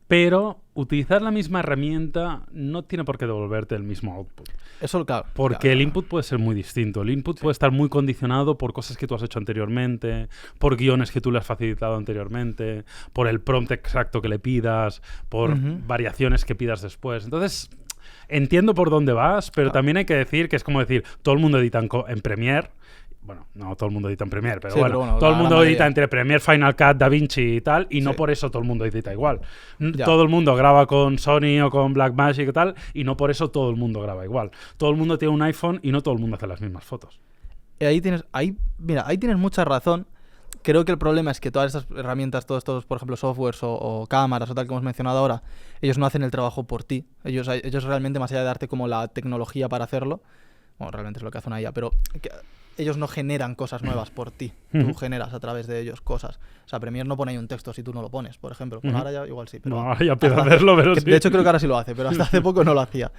pero utilizar la misma herramienta no tiene por qué devolverte el mismo output. Eso, claro. Porque claro. el input puede ser muy distinto. El input puede estar muy condicionado por cosas que tú has hecho anteriormente, por guiones que tú le has facilitado anteriormente, por el prompt exacto que le pidas, por variaciones que pidas después. Entonces, entiendo por dónde vas, pero también hay que decir que es como decir, todo el mundo edita en Premiere. Bueno, no todo el mundo edita en Premiere, pero Sí, bueno, pero bueno, todo el la mundo mayoría. edita entre Premiere, Final Cut, DaVinci y tal, y no Sí. por eso todo el mundo edita igual. Ya. Todo el mundo graba con Sony o con Blackmagic y tal, y no por eso todo el mundo graba igual. Todo el mundo tiene un iPhone y no todo el mundo hace las mismas fotos. Ahí tienes mucha razón. Creo que el problema es que todas estas herramientas, todos estos, por ejemplo, softwares o cámaras o tal que hemos mencionado ahora, ellos no hacen el trabajo por ti. Ellos realmente, más allá de darte como la tecnología para hacerlo, bueno, realmente es lo que hace una IA, pero ellos no generan cosas nuevas por ti. Tú generas a través de ellos cosas. O sea, Premiere no pone ahí un texto si tú no lo pones, por ejemplo. Bueno, ahora ya igual sí, pero... No, ahora ya empieza a hacerlo, pero sí. De hecho, creo que ahora sí lo hace, pero hasta hace poco no lo hacía.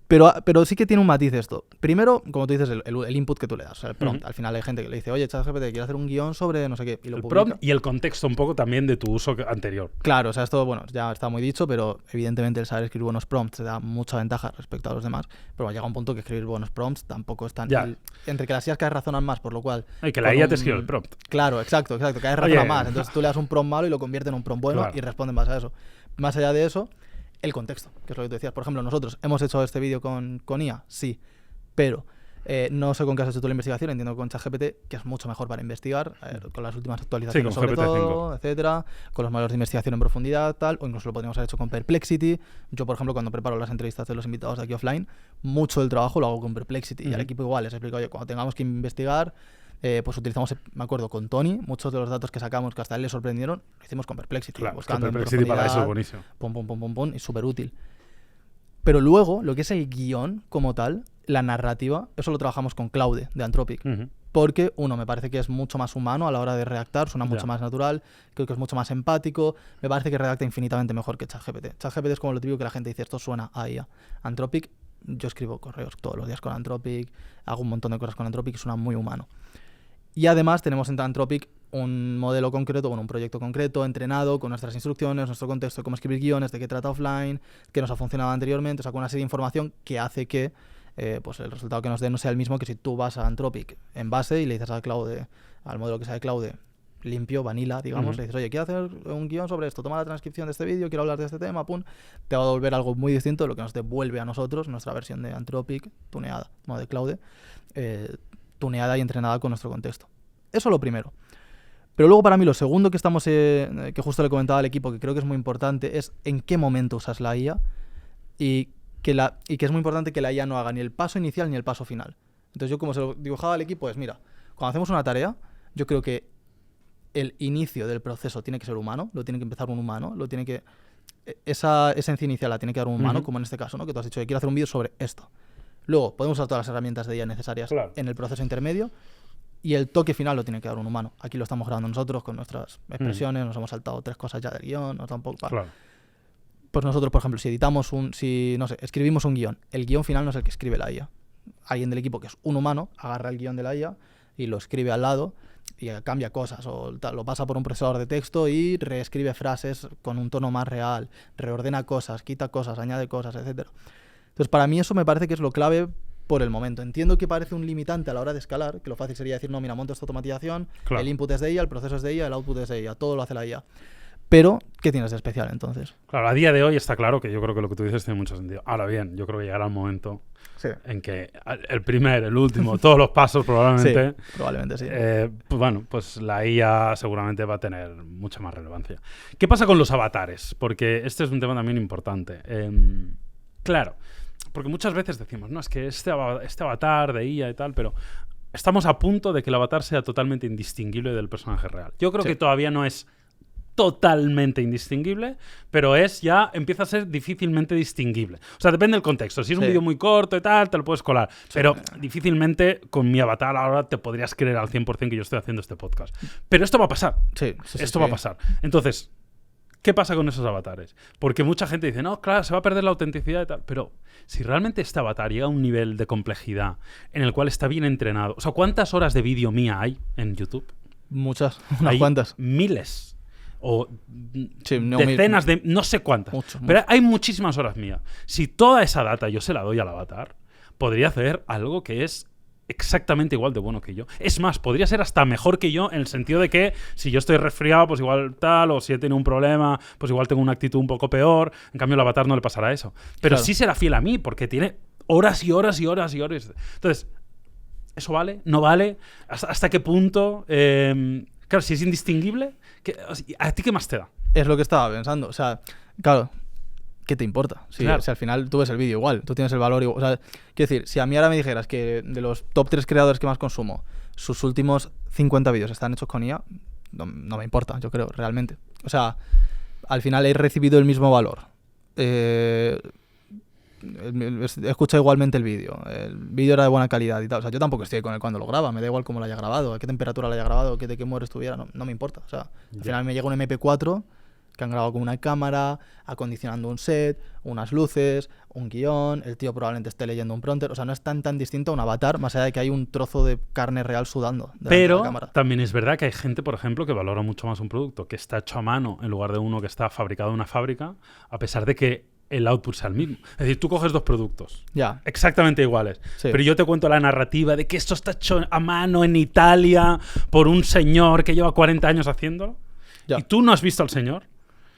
Pero sí que tiene un matiz esto. Primero, como tú dices, el input que tú le das, o sea, el prompt. Al final hay gente que le dice, oye, ChatGPT, quiero hacer un guión sobre no sé qué, y lo El publica. prompt y el contexto un poco también de tu uso anterior. Claro, o sea, esto, bueno, ya está muy dicho, pero evidentemente el saber escribir buenos prompts te da mucha ventaja respecto a los demás, pero llega un punto que escribir buenos prompts tampoco es tan... Entre que las IAs cada vez razonan más, por lo cual... Y que la IA te escribe el prompt. Claro, exacto, cada vez razona más. Entonces tú le das un prompt malo y lo convierte en un prompt bueno y responde en base a eso. Más allá de eso, el contexto, que es lo que tú decías. Por ejemplo, nosotros hemos hecho este vídeo con IA, sí, pero no sé con qué has hecho tú la investigación, entiendo que con ChatGPT, que es mucho mejor para investigar, con las últimas actualizaciones con sobre GPT-5. todo, etcétera, con los modelos de investigación en profundidad, tal, o incluso lo podríamos haber hecho con Perplexity. Yo, por ejemplo, cuando preparo las entrevistas de los invitados de aquí offline, mucho del trabajo lo hago con Perplexity, y al equipo igual les explico, oye, cuando tengamos que investigar, pues utilizamos, me acuerdo, con Tony, muchos de los datos que sacamos que hasta a él le sorprendieron, lo hicimos con Perplexity, Claro, buscando en Perplexity para eso es profundidad, buenísimo. y súper útil. Pero luego, lo que es el guión como tal, la narrativa, eso lo trabajamos con Claude, de Anthropic. Porque, uno, me parece que es mucho más humano a la hora de redactar, suena mucho más natural, creo que es mucho más empático, me parece que redacta infinitamente mejor que ChatGPT. ChatGPT es como lo típico que la gente dice, esto suena a IA. Anthropic, yo escribo correos todos los días con Anthropic, hago un montón de cosas con Anthropic y suena muy humano. Y además tenemos en Anthropic un modelo concreto, bueno, un proyecto concreto, entrenado, con nuestras instrucciones, nuestro contexto de cómo escribir guiones, de qué trata offline, que nos ha funcionado anteriormente, o sea, con una serie de información que hace que pues el resultado que nos dé no sea el mismo que si tú vas a Anthropic en base y le dices a Claude, al modelo que sea de Claude, limpio, vanilla, digamos, le dices, oye, quiero hacer un guión sobre esto, toma la transcripción de este vídeo, quiero hablar de este tema, pum, te va a devolver algo muy distinto de lo que nos devuelve a nosotros, nuestra versión de Anthropic, tuneada, no de Claude, tuneada y entrenada con nuestro contexto. Eso lo primero. Pero luego para mí lo segundo que estamos que justo le comentaba al equipo, que creo que es muy importante, es en qué momento usas la IA y que es muy importante que la IA no haga ni el paso inicial ni el paso final. Entonces yo como se lo dibujaba al equipo es, mira, cuando hacemos una tarea, yo creo que el inicio del proceso tiene que ser humano, lo tiene que empezar un humano, esa esencia inicial la tiene que dar un humano, como en este caso, ¿no? Que tú has dicho, quiero hacer un vídeo sobre esto. Luego podemos usar todas las herramientas de IA necesarias en el proceso intermedio, y el toque final lo tiene que dar un humano. Aquí lo estamos grabando nosotros con nuestras expresiones, nos hemos saltado 3 cosas ya del guión, nos da un poco... Pues nosotros, por ejemplo, si escribimos un guión, el guión final no es el que escribe la IA. Alguien del equipo que es un humano agarra el guión de la IA y lo escribe al lado y cambia cosas o lo pasa por un procesador de texto y reescribe frases con un tono más real, reordena cosas, quita cosas, añade cosas, etcétera. Entonces, para mí eso me parece que es lo clave por el momento. Entiendo que parece un limitante a la hora de escalar, que lo fácil sería decir, no, mira, monto esta automatización, el input es de IA, el proceso es de IA, el output es de IA, todo lo hace la IA. Pero, ¿qué tienes de especial entonces? Claro, a día de hoy está claro que yo creo que lo que tú dices tiene mucho sentido. Ahora bien, yo creo que llegará el momento en que el primer, el último, todos los pasos probablemente... Sí, probablemente sí. Pues bueno, pues la IA seguramente va a tener mucha más relevancia. ¿Qué pasa con los avatares? Porque este es un tema también importante. Claro, porque muchas veces decimos, no, es que este avatar de IA y tal, pero estamos a punto de que el avatar sea totalmente indistinguible del personaje real. Yo creo que todavía no es totalmente indistinguible, pero empieza a ser difícilmente distinguible. O sea, depende del contexto. Si es un vídeo muy corto y tal, te lo puedes colar. Pero difícilmente con mi avatar ahora te podrías creer al 100% que yo estoy haciendo este podcast. Pero esto va a pasar. Esto va a pasar. Entonces, ¿qué pasa con esos avatares? Porque mucha gente dice, no, claro, se va a perder la autenticidad y tal. Pero si realmente este avatar llega a un nivel de complejidad en el cual está bien entrenado... O sea, ¿cuántas horas de vídeo mía hay en YouTube? Muchas, unas Hay cuantas. miles. O Sí, no, decenas de... No sé cuántas. Mucho, Pero hay muchísimas horas mías. Si toda esa data yo se la doy al avatar, podría hacer algo que es exactamente igual de bueno que yo. Es más, podría ser hasta mejor que yo en el sentido de que si yo estoy resfriado, pues igual tal, o si he tenido un problema, pues igual tengo una actitud un poco peor. En cambio, al avatar no le pasará eso. Pero Claro. sí será fiel a mí, porque tiene horas y horas y horas y horas. Entonces, ¿eso vale? ¿No vale? ¿Hasta qué punto? Claro, si es indistinguible, ¿a ti qué más te da? Es lo que estaba pensando. O sea, claro, ¿qué te importa? Si, Claro. si al final tú ves el vídeo igual, tú tienes el valor igual. O sea, quiero decir, si a mí ahora me dijeras que de los top 3 creadores que más consumo, sus últimos 50 vídeos están hechos con IA, no me importa, yo creo, realmente. O sea, al final he recibido el mismo valor. He escuchado igualmente el vídeo era de buena calidad y tal. O sea, yo tampoco estoy con él cuando lo graba, me da igual cómo lo haya grabado, a qué temperatura lo haya grabado, de qué humor estuviera, no me importa. O sea, al final me llega un MP4 que han grabado con una cámara, acondicionando un set, unas luces, un guión, el tío probablemente esté leyendo un prompter. O sea, no es tan distinto a un avatar, más allá de que hay un trozo de carne real sudando delante de la Pero cámara. también es verdad que hay gente, por ejemplo, que valora mucho más un producto que está hecho a mano en lugar de uno que está fabricado en una fábrica, a pesar de que el output sea el mismo. Es decir, tú coges dos productos Ya, exactamente iguales, sí. pero yo te cuento la narrativa de que esto está hecho a mano en Italia por un señor que lleva 40 años haciéndolo, Ya. y tú no has visto al señor.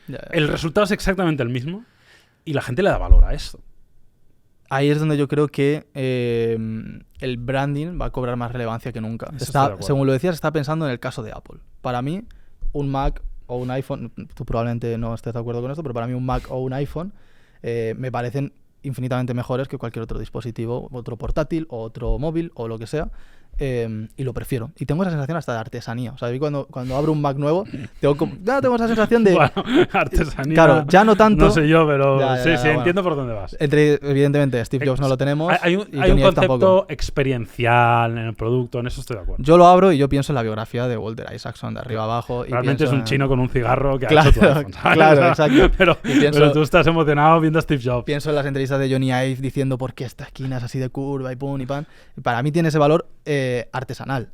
Ya. El resultado es exactamente el mismo y la gente le da valor a esto. Ahí es donde yo creo que el branding va a cobrar más relevancia que nunca. Eso estoy de acuerdo. Según lo decías, está pensando en el caso de Apple. Para mí, un Mac o un iPhone, tú probablemente no estés de acuerdo con esto, pero para mí un Mac o un iPhone me parecen infinitamente mejores que cualquier otro dispositivo, otro portátil o otro móvil o lo que sea. Y lo prefiero. Y tengo esa sensación hasta de artesanía. O sea, cuando abro un Mac nuevo, tengo esa sensación de... Bueno, artesanía. Claro, ya no tanto... No sé yo, pero Ya, sí, bueno. entiendo por dónde vas. Evidentemente, Steve Jobs no lo tenemos. Hay un y Johnny Ive concepto tampoco. experiencial en el producto, en eso estoy de acuerdo. Yo lo abro y yo pienso en la biografía de Walter Isaacson, de arriba abajo. Y Realmente es pienso un en- chino con un cigarro que Claro, ha hecho tu iPhone, ¿sabes? claro, O sea, exacto. Pero, Y pienso- pero tú estás emocionado viendo a Steve Jobs. Pienso en las entrevistas de Johnny Ive diciendo por qué esta esquina es así de curva y pum y pan. Y para mí tiene ese valor artesanal.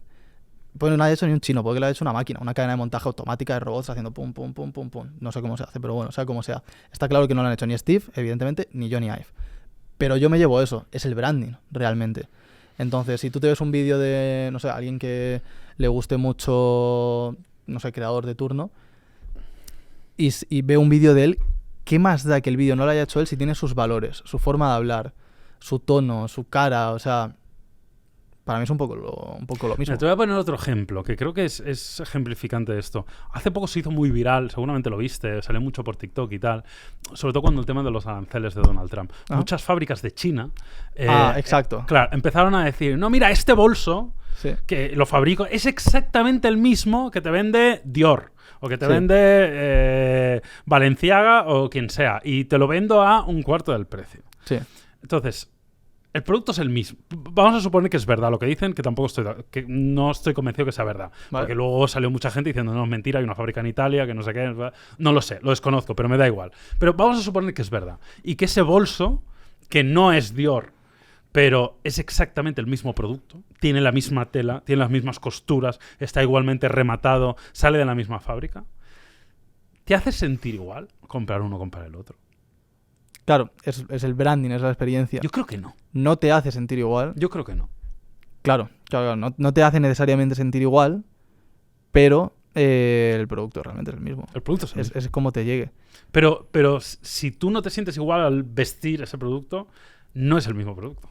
Pues no lo ha hecho ni un chino, porque lo ha hecho una máquina, una cadena de montaje automática de robots haciendo pum, pum, pum, pum, pum. No sé cómo se hace, pero bueno, sea como sea. Está claro que no lo han hecho ni Steve, evidentemente, ni Johnny Ive. Pero yo me llevo eso, es el branding, realmente. Entonces, si tú te ves un vídeo de, no sé, alguien que le guste mucho, no sé, creador de turno, y ve un vídeo de él, ¿qué más da que el vídeo no lo haya hecho él si tiene sus valores, su forma de hablar, su tono, su cara? O sea, para mí es un poco lo mismo. Mira, te voy a poner otro ejemplo, que creo que es ejemplificante de esto. Hace poco se hizo muy viral, seguramente lo viste, salió mucho por TikTok y tal, sobre todo cuando el tema de los aranceles de Donald Trump. Ah. Muchas fábricas de China... exacto. Claro, empezaron a decir, no, mira, este bolso Sí. que lo fabrico es exactamente el mismo que te vende Dior o que te Sí. vende Balenciaga o quien sea, y te lo vendo a un cuarto del precio. Sí. Entonces, el producto es el mismo. Vamos a suponer que es verdad lo que dicen, que tampoco que no estoy convencido que sea verdad. Vale. Porque luego salió mucha gente diciendo, no, es mentira, hay una fábrica en Italia, que no sé qué. No lo sé, lo desconozco, pero me da igual. Pero vamos a suponer que es verdad. Y que ese bolso, que no es Dior, pero es exactamente el mismo producto, tiene la misma tela, tiene las mismas costuras, está igualmente rematado, sale de la misma fábrica, ¿te hace sentir igual comprar uno o comprar el otro? Claro, es el branding, es la experiencia. Yo creo que no. No te hace sentir igual. Yo creo que no. Claro, no te hace necesariamente sentir igual, pero el producto realmente es el mismo. El producto es el mismo. Es como te llegue. Pero si tú no te sientes igual al vestir ese producto, no es el mismo producto.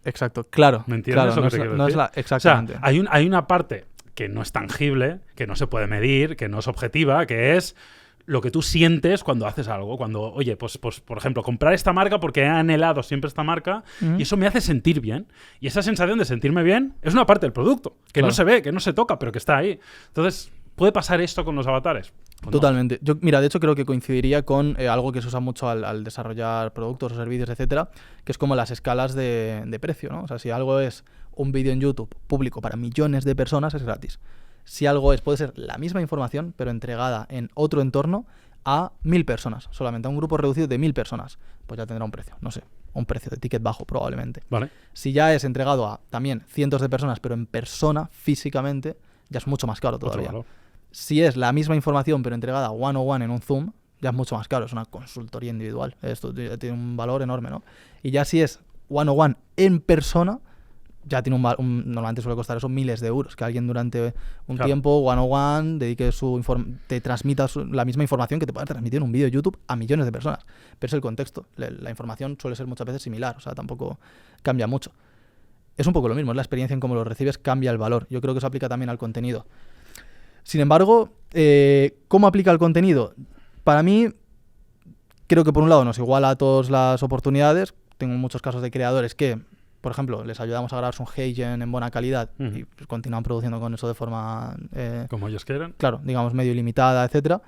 Exacto, claro. ¿Me entiendes claro, lo que te quiero decir? Exactamente. O sea, hay una parte que no es tangible, que no se puede medir, que no es objetiva, que es lo que tú sientes cuando haces algo. Cuando, oye, pues por ejemplo, comprar esta marca porque he anhelado siempre esta marca y eso me hace sentir bien. Y esa sensación de sentirme bien es una parte del producto, que Claro. no se ve, que no se toca, pero que está ahí. Entonces, ¿puede pasar esto con los avatares? Pues no. Totalmente. Yo, mira, de hecho creo que coincidiría con algo que se usa mucho al desarrollar productos o servicios, etcétera, que es como las escalas de precio, ¿no? O sea, si algo es un vídeo en YouTube público para millones de personas, es gratis. Si algo puede ser la misma información, pero entregada en otro entorno, a 1000 personas, solamente a un grupo reducido de 1000 personas, pues ya tendrá un precio, no sé, un precio de ticket bajo probablemente. Vale. Si ya es entregado a también cientos de personas, pero en persona, físicamente, ya es mucho más caro todavía. Si es la misma información, pero entregada one-on-one en un Zoom, ya es mucho más caro, es una consultoría individual. Esto tiene un valor enorme, ¿no? Y ya si es one-on-one en persona, ya tiene normalmente suele costar eso miles de euros, que alguien durante un tiempo one-on-one dedique te transmita la misma información que te puede transmitir en un vídeo de YouTube a millones de personas. Pero es el contexto, la información suele ser muchas veces similar, o sea, tampoco cambia mucho. Es un poco lo mismo, es la experiencia en cómo lo recibes, cambia el valor. Yo creo que eso aplica también al contenido. Sin embargo, ¿cómo aplica el contenido? Para mí, creo que por un lado nos iguala a todas las oportunidades. Tengo muchos casos de creadores que, por ejemplo, les ayudamos a grabar un Heigen en buena calidad y pues, continúan produciendo con eso de forma... como ellos quieran. Claro, digamos medio ilimitada, etcétera.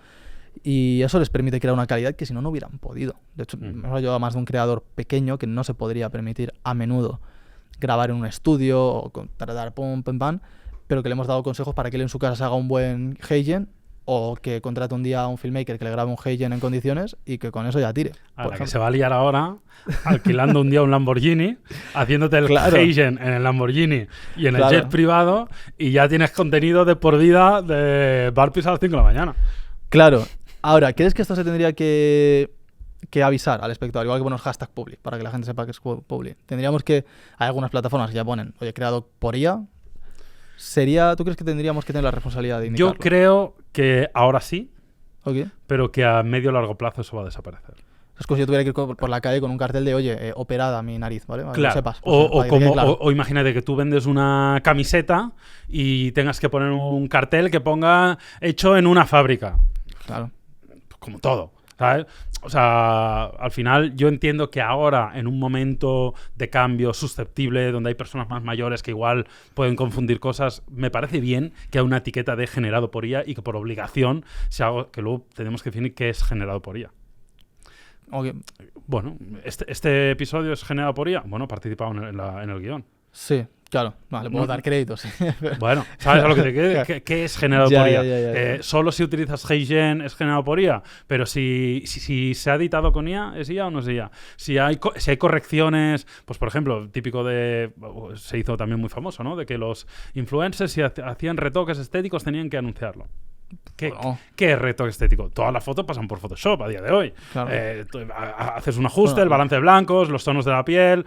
Y eso les permite crear una calidad que si no, no hubieran podido. De hecho, me ha ayudado a más de un creador pequeño que no se podría permitir a menudo grabar en un estudio o contratar pum, pam, pam, pero que le hemos dado consejos para que él en su casa se haga un buen Heigen o que contrate un día a un filmmaker que le grabe un Heigen en condiciones y que con eso ya tire. A la que se va a liar ahora alquilando un día un Lamborghini, haciéndote el Heigen en el Lamborghini y en el jet privado y ya tienes contenido de por vida de Barpees a las 5 de la mañana. Claro. Ahora, ¿crees que esto se tendría que avisar al espectador? Igual que poner hashtag public, para que la gente sepa que es public. Tendríamos que... Hay algunas plataformas que ya ponen, oye, creado por IA. ¿Tú crees que tendríamos que tener la responsabilidad de indicarlo? Yo creo que ahora sí, okay, pero que a medio o largo plazo eso va a desaparecer. Es como si yo tuviera que ir por la calle con un cartel de, oye, operada mi nariz, ¿vale? Para claro. que sepas. O imagínate que tú vendes una camiseta y tengas que poner un cartel que ponga hecho en una fábrica. Claro. Como todo, ¿sabes? O sea, al final yo entiendo que ahora, en un momento de cambio susceptible, donde hay personas más mayores que igual pueden confundir cosas, me parece bien que haya una etiqueta de generado por IA y que por obligación se haga, que luego tenemos que definir qué es generado por IA. Okay. Bueno, este episodio es generado por IA. Bueno, participado en el guión. Sí, claro. Le puedo dar créditos. Bueno, ¿sabes a lo que te quede? ¿Qué es generado por IA? Solo si utilizas Heigen es generado por IA, pero si se ha editado con IA, ¿es IA o no es IA? Si hay correcciones, pues por ejemplo, típico se hizo también muy famoso, ¿no? De que los influencers, si hacían retoques estéticos, tenían que anunciarlo. ¿Qué es retoque estético? Todas las fotos pasan por Photoshop a día de hoy. Claro. Haces un ajuste, el balance de blancos, los tonos de la piel.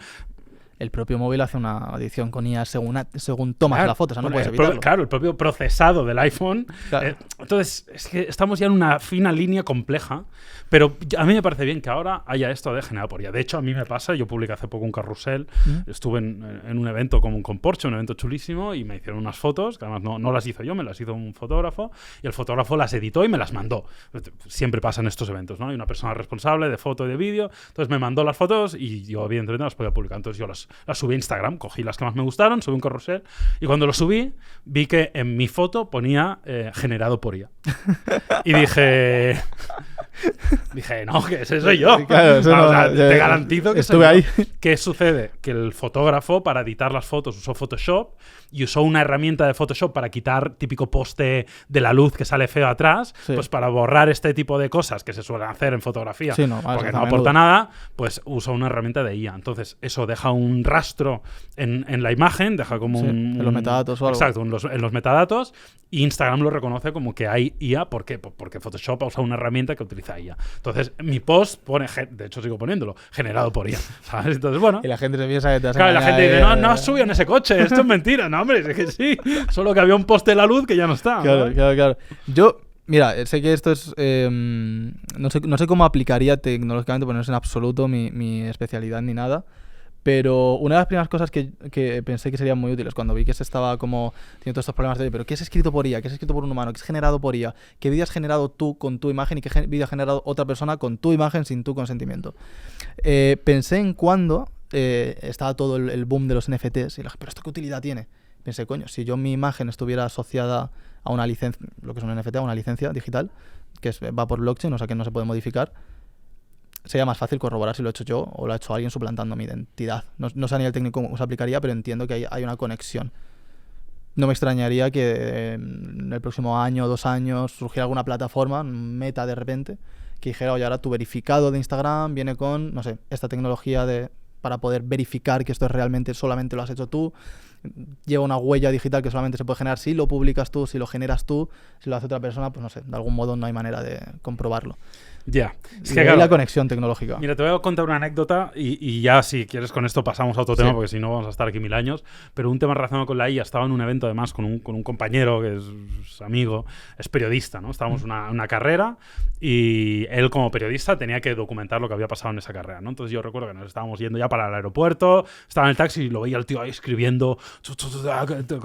El propio móvil hace una edición con IA según tomas la foto, o sea, no puedes evitarlo. Claro, el propio procesado del iPhone. Claro. Entonces, es que estamos ya en una fina línea compleja, pero a mí me parece bien que ahora haya esto de generado por IA. De hecho, a mí me pasa, yo publiqué hace poco un carrusel, estuve en un evento con Porsche, un evento chulísimo, y me hicieron unas fotos, que además no las hizo yo, me las hizo un fotógrafo, y el fotógrafo las editó y me las mandó. Siempre pasa en estos eventos, ¿no? Hay una persona responsable de foto y de vídeo, entonces me mandó las fotos y yo evidentemente las podía publicar. Entonces yo las subí a Instagram, cogí las que más me gustaron, subí un carrusel y cuando lo subí vi que en mi foto ponía generado por IA. Y dije, no, que ese soy yo. Claro, te garantizo que estuve ahí. ¿Qué sucede? Que el fotógrafo para editar las fotos usó Photoshop y usó una herramienta de Photoshop para quitar típico poste de la luz que sale feo atrás, pues para borrar este tipo de cosas que se suelen hacer en fotografía, porque no aporta nada, pues usó una herramienta de IA. Entonces eso deja un rastro en la imagen, deja como en los metadatos o algo. Exacto, en los metadatos, y Instagram lo reconoce como que hay IA. ¿Por qué? Porque Photoshop ha usado una herramienta que utiliza IA. Entonces mi post pone, de hecho sigo poniéndolo, generado por IA, ¿sabes? Entonces bueno. Y la gente se piensa que te claro, la gente dice, no has subido en ese coche, esto es mentira. No, hombre, es que sí, solo que había un poste de la luz que ya no está. Claro. Yo, mira, sé que esto es... no sé cómo aplicaría tecnológicamente, porque no es en absoluto mi especialidad ni nada, pero una de las primeras cosas que pensé que serían muy útiles cuando vi que se estaba como teniendo todos estos problemas de, pero ¿qué es escrito por IA? ¿Qué es escrito por un humano? ¿Qué es generado por IA? ¿Qué vídeo has generado tú con tu imagen y qué vídeo ha generado otra persona con tu imagen sin tu consentimiento? Pensé en cuando estaba todo el boom de los NFTs y ¿pero esto qué utilidad tiene? Pensé, coño, si yo mi imagen estuviera asociada a una licencia, lo que es un NFT, a una licencia digital, que va por blockchain, o sea que no se puede modificar, sería más fácil corroborar si lo he hecho yo o lo ha hecho alguien suplantando mi identidad. No sé a nivel técnico cómo se aplicaría, pero entiendo que hay una conexión. no me extrañaría que en el próximo año o 2 años surgiera alguna plataforma, Meta de repente, que dijera, oye, ahora tu verificado de Instagram viene con, no sé, esta tecnología para poder verificar que esto es realmente solamente lo has hecho tú. Lleva una huella digital que solamente se puede generar si lo publicas tú, si lo generas tú, si lo hace otra persona, pues no sé, de algún modo no hay manera de comprobarlo. Ya. Es Y que ahí claro, la conexión tecnológica. mira, te voy a contar una anécdota y ya si quieres con esto pasamos a otro tema, porque si no vamos a estar aquí 1000 años. Pero un tema relacionado con la IA, estaba en un evento además con un compañero que es amigo, es periodista, ¿no? Estábamos en una carrera y él como periodista tenía que documentar lo que había pasado en esa carrera, ¿no? Entonces yo recuerdo que nos estábamos yendo ya para el aeropuerto, estaba en el taxi y lo veía el tío ahí escribiendo,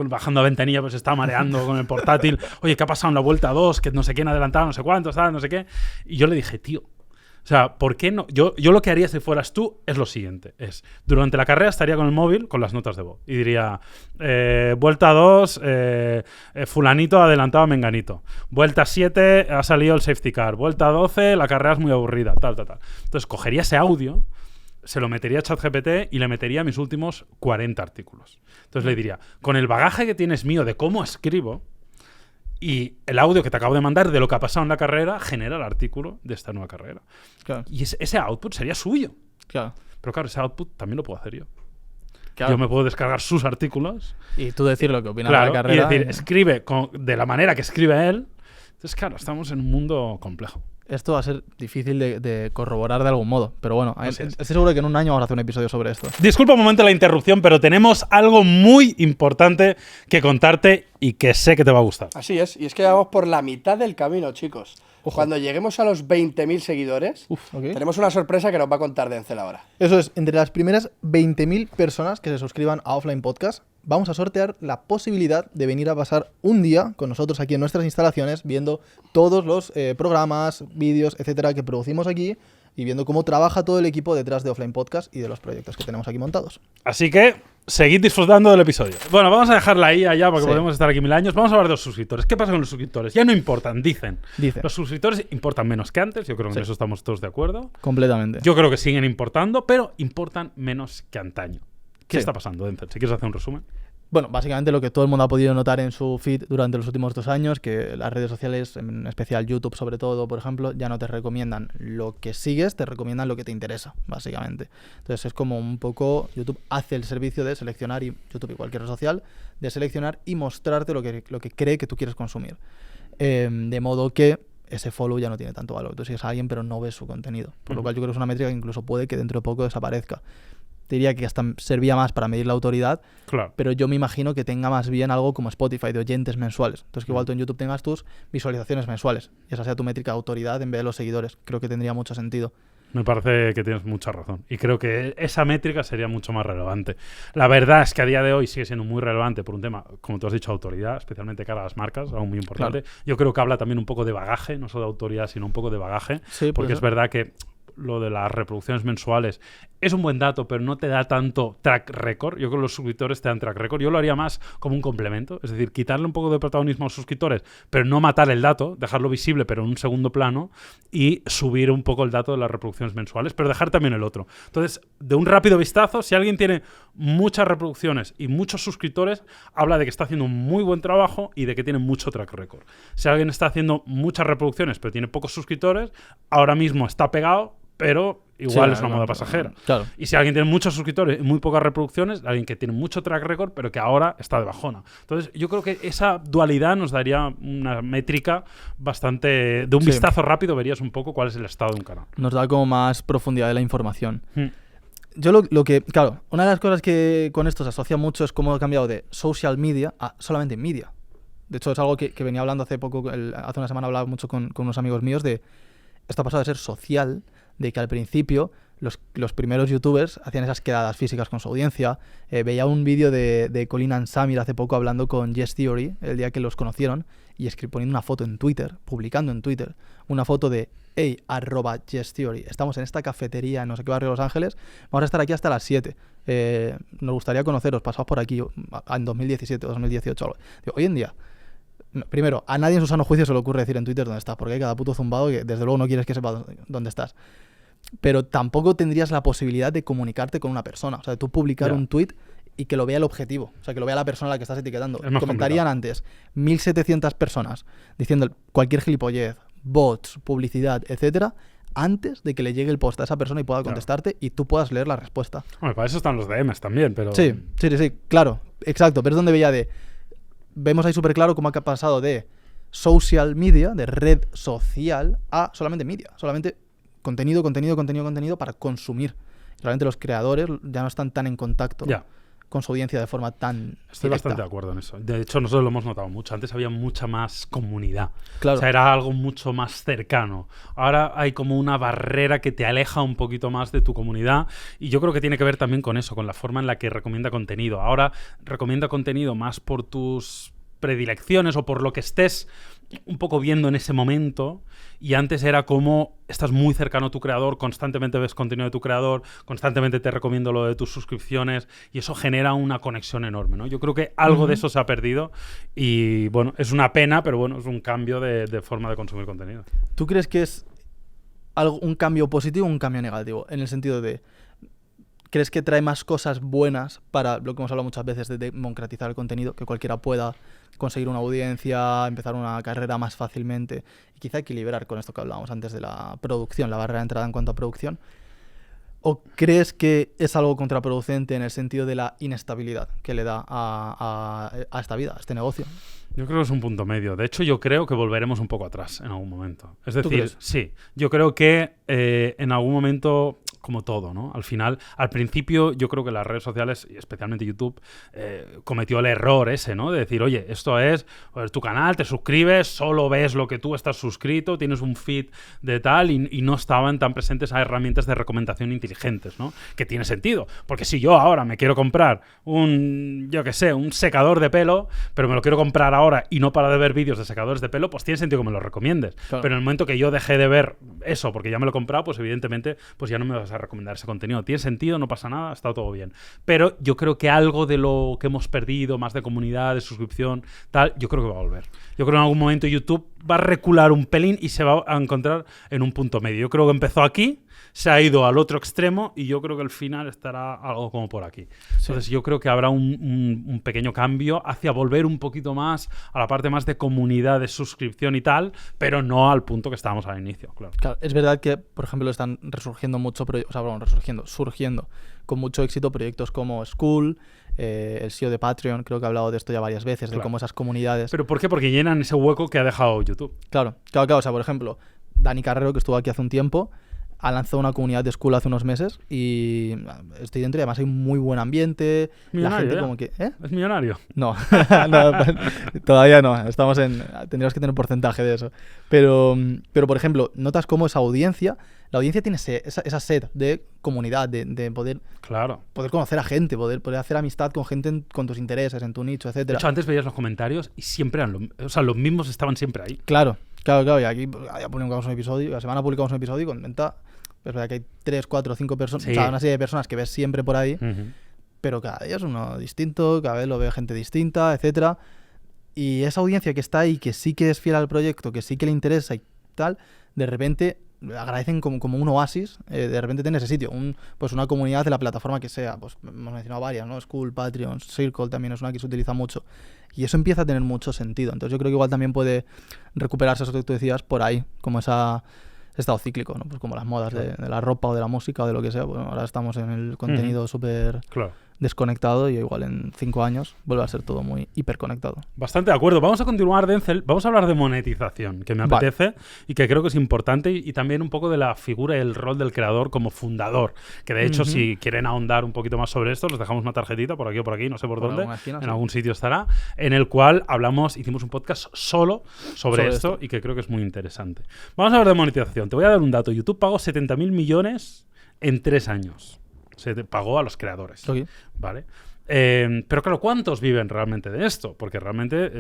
bajando a ventanilla, pues estaba mareando con el portátil. Oye, ¿qué ha pasado en la vuelta 2? Que no sé quién adelantaba, no sé cuánto, no sé qué. Y yo le dije, tío, o sea, ¿por qué no? Yo lo que haría si fueras tú es lo siguiente. Durante la carrera estaría con el móvil con las notas de voz. Y diría, vuelta 2, fulanito adelantado a menganito. Vuelta 7, ha salido el safety car. Vuelta 12, la carrera es muy aburrida, tal. Entonces cogería ese audio, se lo metería a ChatGPT y le metería mis últimos 40 artículos. Entonces le diría, con el bagaje que tienes mío de cómo escribo, y el audio que te acabo de mandar de lo que ha pasado en la carrera genera el artículo de esta nueva carrera. Claro. Y ese output sería suyo. Claro. Pero claro, ese output también lo puedo hacer yo. Claro. Yo me puedo descargar sus artículos. Y tú decir lo que opinas Claro, de la carrera. y decir, escribe de la manera que escribe él. Entonces, claro, estamos en un mundo complejo. Esto va a ser difícil de corroborar de algún modo. Pero bueno, Así es. estoy seguro que en un año vamos a hacer un episodio sobre esto. Disculpa un momento la interrupción, pero tenemos algo muy importante que contarte y que sé que te va a gustar. Así es, y es que vamos por la mitad del camino, chicos. Ojo. Cuando lleguemos a los 20.000 seguidores, Ok. tenemos una sorpresa que nos va a contar Denzel ahora. Eso es, entre las primeras 20.000 personas que se suscriban a Offline Podcast, vamos a sortear la posibilidad de venir a pasar un día con nosotros aquí en nuestras instalaciones, viendo todos los programas, vídeos, etcétera, que producimos aquí y viendo cómo trabaja todo el equipo detrás de Offline Podcast y de los proyectos que tenemos aquí montados. Así que seguid disfrutando del episodio. Bueno, vamos a dejarla ahí allá porque Sí. podemos estar aquí 1000 años. Vamos a hablar de los suscriptores. ¿Qué pasa con los suscriptores? Ya no importan, dicen. Los suscriptores importan menos que antes. Yo creo que Sí. en eso estamos todos de acuerdo. Completamente. Yo creo que siguen importando, pero importan menos que antaño. ¿Qué Sí. está pasando, Denzel? Si quieres hacer un resumen. Bueno, básicamente lo que todo el mundo ha podido notar en su feed durante los últimos 2 años, que las redes sociales, en especial YouTube sobre todo, por ejemplo, ya no te recomiendan lo que sigues, te recomiendan lo que te interesa, básicamente. Entonces es como un poco, YouTube hace el servicio de seleccionar, y YouTube y cualquier red social, de seleccionar y mostrarte lo que cree que tú quieres consumir. De modo que ese follow ya no tiene tanto valor. Tú sigues a alguien pero no ves su contenido. Por lo cual yo creo que es una métrica que incluso puede que dentro de poco desaparezca. Te diría que hasta servía más para medir la autoridad, Claro. pero yo me imagino que tenga más bien algo como Spotify de oyentes mensuales. Entonces que igual tú en YouTube tengas tus visualizaciones mensuales y esa sea tu métrica de autoridad en vez de los seguidores. Creo que tendría mucho sentido. Me parece que tienes mucha razón. Y creo que esa métrica sería mucho más relevante. La verdad es que a día de hoy sigue siendo muy relevante por un tema, como tú has dicho, autoridad, especialmente cara a las marcas, algo muy importante. Claro. Yo creo que habla también un poco de bagaje, no solo de autoridad, sino un poco de bagaje. Sí, porque pues es verdad que lo de las reproducciones mensuales es un buen dato, pero no te da tanto track record. Yo creo que los suscriptores te dan track record. Yo lo haría más como un complemento, es decir, quitarle un poco de protagonismo a los suscriptores, pero no matar el dato, dejarlo visible, pero en un segundo plano, y subir un poco el dato de las reproducciones mensuales, pero dejar también el otro. Entonces, de un rápido vistazo, si alguien tiene muchas reproducciones y muchos suscriptores, habla de que está haciendo un muy buen trabajo y de que tiene mucho track record. Si alguien está haciendo muchas reproducciones, pero tiene pocos suscriptores, ahora mismo está pegado, pero igual es una moda pasajera. Claro. Y si alguien tiene muchos suscriptores y muy pocas reproducciones, alguien que tiene mucho track record, pero que ahora está de bajona. Entonces, yo creo que esa dualidad nos daría una métrica bastante... De un Sí. vistazo rápido verías un poco cuál es el estado de un canal. Nos da como más profundidad de la información. Yo lo que... Claro, una de las cosas que con esto se asocia mucho es cómo ha cambiado de social media a solamente media. De hecho, es algo que venía hablando hace poco, hace una semana hablaba mucho con unos amigos míos de... Esto ha pasado de ser social, de que al principio los primeros youtubers hacían esas quedadas físicas con su audiencia. Veía un vídeo de Colin and Samir hace poco hablando con Yes Theory, el día que los conocieron, y poniendo una foto en Twitter, publicando en Twitter, una foto de hey, @Yes Theory. Estamos en esta cafetería en no sé qué barrio de Los Ángeles, vamos a estar aquí hasta las 7. Nos gustaría conoceros, pasaos por aquí en 2017 o 2018. Algo. Digo, hoy en día... Primero, a nadie en su sano juicio se le ocurre decir en Twitter dónde estás, porque hay cada puto zumbado que desde luego no quieres que sepa dónde estás. Pero tampoco tendrías la posibilidad de comunicarte con una persona. O sea, de tú publicar un tweet y que lo vea el objetivo, o sea, que lo vea la persona a la que estás etiquetando. Es más Comentarían antes 1.700 personas diciendo cualquier gilipollez, bots, publicidad, etcétera, antes de que le llegue el post a esa persona y pueda contestarte y tú puedas leer la respuesta. Hombre, para eso están los DMs también, pero... Sí, claro, exacto, pero es donde veía vemos ahí súper claro cómo ha pasado de social media, de red social, a solamente media, solamente contenido para consumir. Realmente los creadores ya no están tan en contacto con su audiencia de forma tan Estoy directa. bastante de acuerdo en eso. De hecho, nosotros lo hemos notado mucho. Antes había mucha más comunidad. Claro. O sea, era algo mucho más cercano. Ahora hay como una barrera que te aleja un poquito más de tu comunidad y yo creo que tiene que ver también con eso, con la forma en la que recomienda contenido. Ahora recomienda contenido más por tus predilecciones o por lo que estés un poco viendo en ese momento, y antes era como estás muy cercano a tu creador, constantemente ves contenido de tu creador, constantemente te recomiendo lo de tus suscripciones y eso genera una conexión enorme, ¿no? Yo creo que algo de eso se ha perdido y bueno, es una pena, pero bueno, es un cambio de forma de consumir contenido. ¿Tú crees que es un cambio positivo o un cambio negativo? En el sentido de, ¿crees que trae más cosas buenas para lo que hemos hablado muchas veces de democratizar el contenido, que cualquiera pueda conseguir una audiencia, empezar una carrera más fácilmente y quizá equilibrar con esto que hablábamos antes de la producción, la barrera de entrada en cuanto a producción? ¿O crees que es algo contraproducente en el sentido de la inestabilidad que le da a esta vida, a este negocio? Yo creo que es un punto medio. De hecho, yo creo que volveremos un poco atrás en algún momento. Es decir, crees? sí, yo creo que en algún momento, como todo, ¿no? Al final, al principio, yo creo que las redes sociales, y especialmente YouTube, cometió el error ese, ¿no? De decir, oye, esto es tu canal, te suscribes, solo ves lo que tú estás suscrito, tienes un feed de tal, y no estaban tan presentes a herramientas de recomendación inteligentes, ¿no? Que tiene sentido. Porque si yo ahora me quiero comprar un secador de pelo, pero me lo quiero comprar ahora y no para de ver vídeos de secadores de pelo, pues tiene sentido que me lo recomiendes. Claro. Pero en el momento que yo dejé de ver eso porque ya me lo he comprado, pues evidentemente pues ya no me vas a recomendar ese contenido. Tiene sentido, no pasa nada, está todo bien. Pero yo creo que algo de lo que hemos perdido, más de comunidad, de suscripción, tal, yo creo que va a volver. Yo creo que en algún momento YouTube va a recular un pelín y se va a encontrar en un punto medio. Yo creo que empezó aquí, se ha ido al otro extremo y yo creo que el final estará algo como por aquí. Sí. Entonces yo creo que habrá un pequeño cambio hacia volver un poquito más a la parte más de comunidad, de suscripción y pero no al punto que estábamos al inicio, claro. Claro, es verdad que, por ejemplo, están resurgiendo surgiendo con mucho éxito proyectos como School, el CEO de Patreon, creo que ha hablado de esto ya varias veces, de cómo esas comunidades... ¿Pero por qué? Porque llenan ese hueco que ha dejado YouTube. Claro. O sea, por ejemplo, Dani Carrero, que estuvo aquí hace un tiempo, ha lanzado una comunidad de School hace unos meses y estoy dentro y además hay un muy buen ambiente. Millonario, la gente ¿ya? como que... ¿Es millonario? No, no, todavía no. Estamos tendríamos que tener un porcentaje de eso. Pero por ejemplo, notas cómo esa audiencia... La audiencia tiene esa sed de comunidad, de poder conocer a gente, poder hacer amistad con gente con tus intereses, en tu nicho, etcétera. De hecho, antes veías los comentarios y siempre eran los mismos estaban siempre ahí. Claro. Y aquí ya publicamos un episodio, la semana publicamos un episodio y comenta, es verdad que hay 3, 4, 5 personas, sí. O sea, una serie de personas que ves siempre por ahí, pero cada día es uno distinto, cada vez lo ve gente distinta, etcétera. Y esa audiencia que está ahí, que sí que es fiel al proyecto, que sí que le interesa y tal, de repente agradecen como un oasis, de repente tener ese sitio, pues una comunidad de la plataforma que sea, pues hemos mencionado varias, ¿no? School, Patreon, Circle también es una que se utiliza mucho, y eso empieza a tener mucho sentido. Entonces yo creo que igual también puede recuperarse eso que tú decías por ahí, como ese estado cíclico, ¿no? Pues como las modas de la ropa o de la música o de lo que sea. Bueno, ahora estamos en el contenido súper desconectado y igual en 5 años vuelve a ser todo muy hiperconectado. Bastante de acuerdo. Vamos a continuar, Denzel. Vamos a hablar de monetización, que me apetece y que creo que es importante, y también un poco de la figura y el rol del creador como fundador, que de hecho si quieren ahondar un poquito más sobre esto, les dejamos una tarjetita por aquí o por aquí, no sé por dónde, esquina, en algún sitio estará, en el cual hicimos un podcast solo sobre esto y que creo que es muy interesante. Vamos a hablar de monetización. Te voy a dar un dato. YouTube pagó 70.000 millones en 3 años. Se pagó a los creadores, ¿vale? Pero claro, ¿cuántos viven realmente de esto? Porque realmente,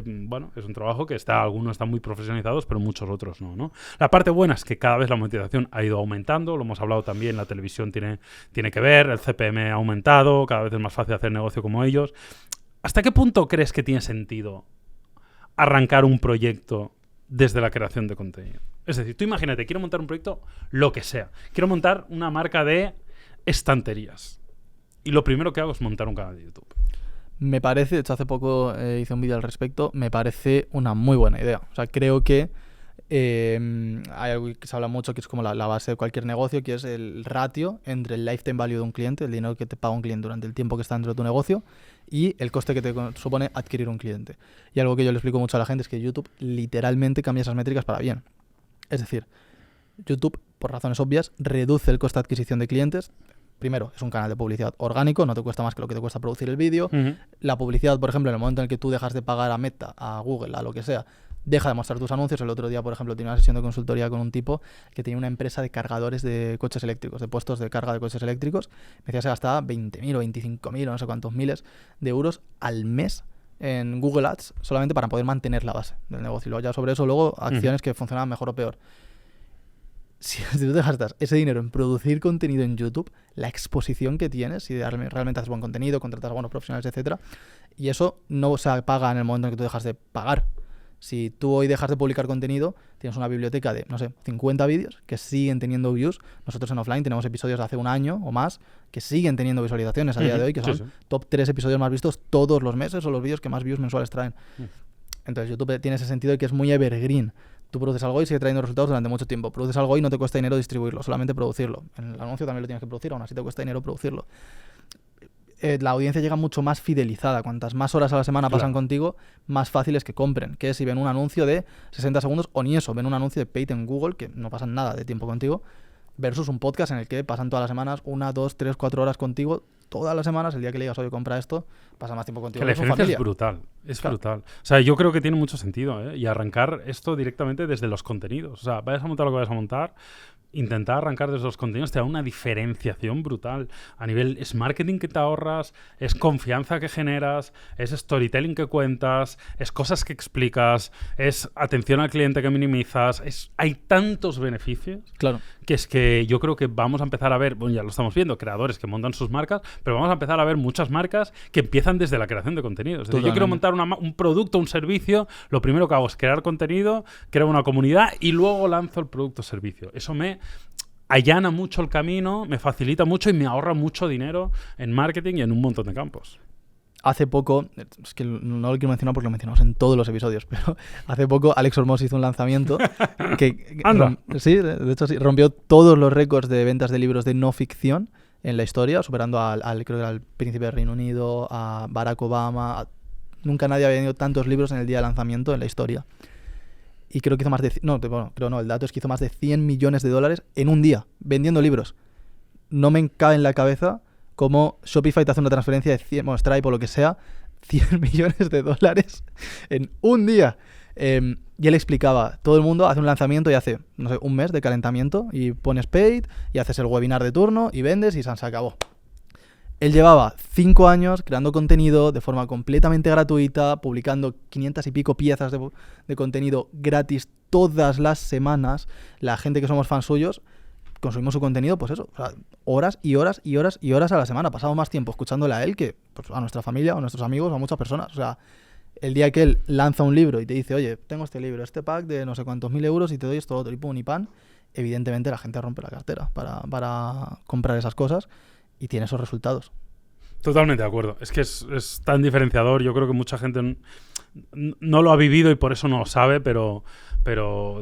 es un trabajo que algunos están muy profesionalizados, pero muchos otros no. La parte buena es que cada vez la monetización ha ido aumentando, lo hemos hablado también, la televisión tiene que ver, el CPM ha aumentado, cada vez es más fácil hacer negocio como ellos. ¿Hasta qué punto crees que tiene sentido arrancar un proyecto desde la creación de contenido? Es decir, tú imagínate, quiero montar un proyecto, lo que sea. Quiero montar una marca de estanterías. Y lo primero que hago es montar un canal de YouTube. Me parece, de hecho hace poco hice un vídeo al respecto, me parece una muy buena idea. O sea, creo que hay algo que se habla mucho que es como la base de cualquier negocio, que es el ratio entre el lifetime value de un cliente, el dinero que te paga un cliente durante el tiempo que está dentro de tu negocio, y el coste que te supone adquirir un cliente. Y algo que yo le explico mucho a la gente es que YouTube literalmente cambia esas métricas para bien. Es decir, YouTube, por razones obvias, reduce el coste de adquisición de clientes. Primero, es un canal de publicidad orgánico, no te cuesta más que lo que te cuesta producir el vídeo. La publicidad, por ejemplo, en el momento en el que tú dejas de pagar a Meta, a Google, a lo que sea, deja de mostrar tus anuncios. El otro día, por ejemplo, tenía una sesión de consultoría con un tipo que tenía una empresa de cargadores de coches eléctricos, de puestos de carga de coches eléctricos. Me decía que se gastaba 20.000 o 25.000 o no sé cuántos miles de euros al mes en Google Ads solamente para poder mantener la base del negocio. Y luego ya sobre eso, luego acciones que funcionaban mejor o peor. Si tú te gastas ese dinero en producir contenido en YouTube, la exposición que tienes, si realmente haces buen contenido, contratas a buenos profesionales, etcétera, y eso no se paga en el momento en que tú dejas de pagar. Si tú hoy dejas de publicar contenido, tienes una biblioteca de, no sé, 50 vídeos que siguen teniendo views. Nosotros en Offline tenemos episodios de hace un año o más que siguen teniendo visualizaciones a día de hoy, que son top 3 episodios más vistos todos los meses o los vídeos que más views mensuales traen. Entonces YouTube tiene ese sentido de que es muy evergreen. Tú produces algo y sigue trayendo resultados durante mucho tiempo. Produces algo y no te cuesta dinero distribuirlo, solamente producirlo. En el anuncio también lo tienes que producir, aún así te cuesta dinero producirlo. La audiencia llega mucho más fidelizada. Cuantas más horas a la semana pasan contigo, más fácil es que compren. Que si ven un anuncio de 60 segundos o ni eso, ven un anuncio de paid en Google, que no pasan nada de tiempo contigo, versus un podcast en el que pasan todas las semanas 1, 2, 3, 4 horas contigo. Todas las semanas, el día que le digas, oye, compra esto, pasa más tiempo contigo. Que la diferencia es brutal, brutal. O sea, yo creo que tiene mucho sentido, ¿eh? Y arrancar esto directamente desde los contenidos. O sea, vayas a montar lo que vayas a montar, intentar arrancar desde los contenidos te da una diferenciación brutal. A nivel, es marketing que te ahorras, es confianza que generas, es storytelling que cuentas, es cosas que explicas, es atención al cliente que minimizas. Hay tantos beneficios que es que yo creo que vamos a empezar a ver, bueno, ya lo estamos viendo, creadores que montan sus marcas, pero vamos a empezar a ver muchas marcas que empiezan desde la creación de contenido. Es decir, yo quiero montar un producto, un servicio, lo primero que hago es crear contenido, crear una comunidad y luego lanzo el producto o servicio. Eso me allana mucho el camino, me facilita mucho y me ahorra mucho dinero en marketing y en un montón de campos. Hace poco, es que no lo quiero mencionar porque lo mencionamos en todos los episodios, pero hace poco Alex Hormoz hizo un lanzamiento que sí, de hecho sí, rompió todos los récords de ventas de libros de no ficción en la historia, superando creo que era al príncipe del Reino Unido, a Barack Obama. Nunca nadie había vendido tantos libros en el día de lanzamiento en la historia. Y creo que hizo más de... el dato es que hizo más de $100 millones en un día, vendiendo libros. No me cabe en la cabeza cómo Shopify te hace una transferencia de 100, Stripe o lo que sea, $100 millones en un día. Y él explicaba, todo el mundo hace un lanzamiento y hace, no sé, un mes de calentamiento y pones paid y haces el webinar de turno y vendes y se acabó. Él llevaba 5 años creando contenido de forma completamente gratuita, publicando 500 y pico piezas de contenido gratis todas las semanas. La gente que somos fans suyos consumimos su contenido, pues eso, o sea, horas y horas y horas y horas a la semana. Pasamos más tiempo escuchándole a él que pues, a nuestra familia o a nuestros amigos o a muchas personas. O sea, el día que él lanza un libro y te dice, oye, tengo este libro, este pack de no sé cuántos mil euros y te doy esto otro y pum y pan, evidentemente la gente rompe la cartera para comprar esas cosas. Y tiene esos resultados. Totalmente de acuerdo. Es que es tan diferenciador. Yo creo que mucha gente no lo ha vivido y por eso no lo sabe, pero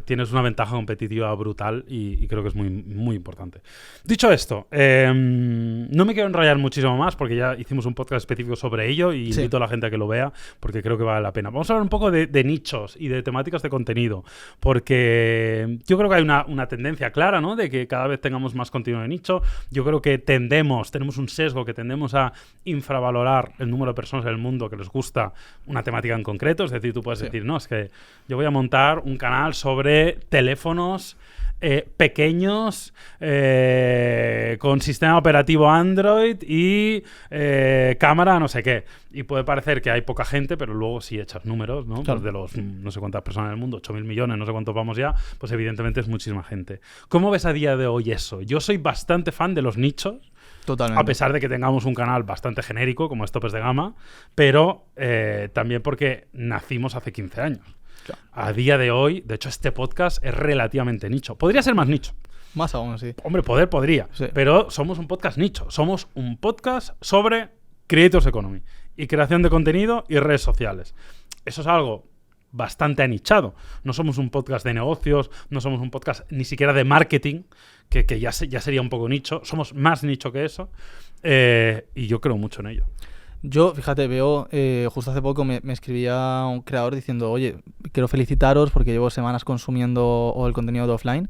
tienes una ventaja competitiva brutal y creo que es muy, muy importante. Dicho esto, no me quiero enrollar muchísimo más porque ya hicimos un podcast específico sobre ello y invito a la gente a que lo vea porque creo que vale la pena. Vamos a hablar un poco de nichos y de temáticas de contenido porque yo creo que hay una tendencia clara, ¿no? De que cada vez tengamos más contenido de nicho. Yo creo que tenemos un sesgo que tendemos a infravalorar el número de personas en el mundo que les gusta una temática en concreto. Es decir, tú puedes decir, no, es que yo voy a montar un canal sobre teléfonos pequeños con sistema operativo Android y cámara no sé qué. Y puede parecer que hay poca gente, pero luego si echas números, ¿no? Claro. Pues de los no sé cuántas personas en el mundo, 8.000 millones, no sé cuántos vamos ya, pues evidentemente es muchísima gente. ¿Cómo ves a día de hoy eso? Yo soy bastante fan de los nichos. Totalmente. A pesar de que tengamos un canal bastante genérico como es Topes de Gama, pero también porque nacimos hace 15 años. Claro. A día de hoy, de hecho, este podcast es relativamente nicho. Podría ser más nicho. Más aún, sí. Hombre, podría. Sí. Pero somos un podcast nicho. Somos un podcast sobre Creators Economy. y creación de contenido y redes sociales. Eso es algo bastante anichado. No somos un podcast de negocios, no somos un podcast ni siquiera de marketing, que ya sería un poco nicho. Somos más nicho que eso, y yo creo mucho en ello. Yo, fíjate, veo, justo hace poco me escribía un creador diciendo, oye, quiero felicitaros porque llevo semanas consumiendo el contenido de offline.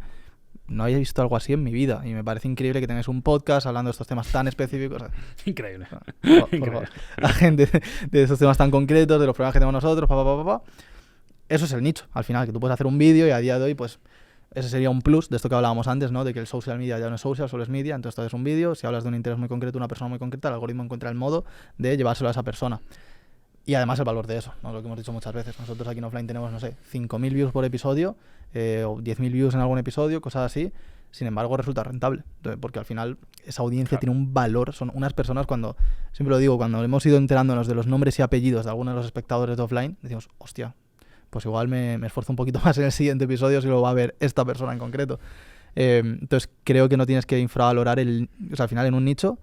No había visto algo así en mi vida y me parece increíble que tengáis un podcast hablando de estos temas tan específicos. Increíble. Por la gente de estos temas tan concretos, de los problemas que tenemos nosotros, Eso es el nicho, al final, que tú puedes hacer un vídeo y a día de hoy, pues, ese sería un plus de esto que hablábamos antes, ¿no? De que el social media ya no es social, solo es media. Entonces tú haces un vídeo, si hablas de un interés muy concreto, una persona muy concreta, el algoritmo encuentra el modo de llevárselo a esa persona. Y además el valor de eso, ¿no? Lo que hemos dicho muchas veces. Nosotros aquí en offline tenemos, no sé, 5.000 views por episodio, o 10.000 views en algún episodio, cosas así. Sin embargo, resulta rentable. Porque al final esa audiencia tiene un valor. Son unas personas cuando, siempre lo digo, cuando hemos ido enterándonos de los nombres y apellidos de algunos de los espectadores de offline, decimos, hostia, pues igual me esfuerzo un poquito más en el siguiente episodio si lo va a ver esta persona en concreto. Entonces creo que no tienes que infravalorar o sea, al final en un nicho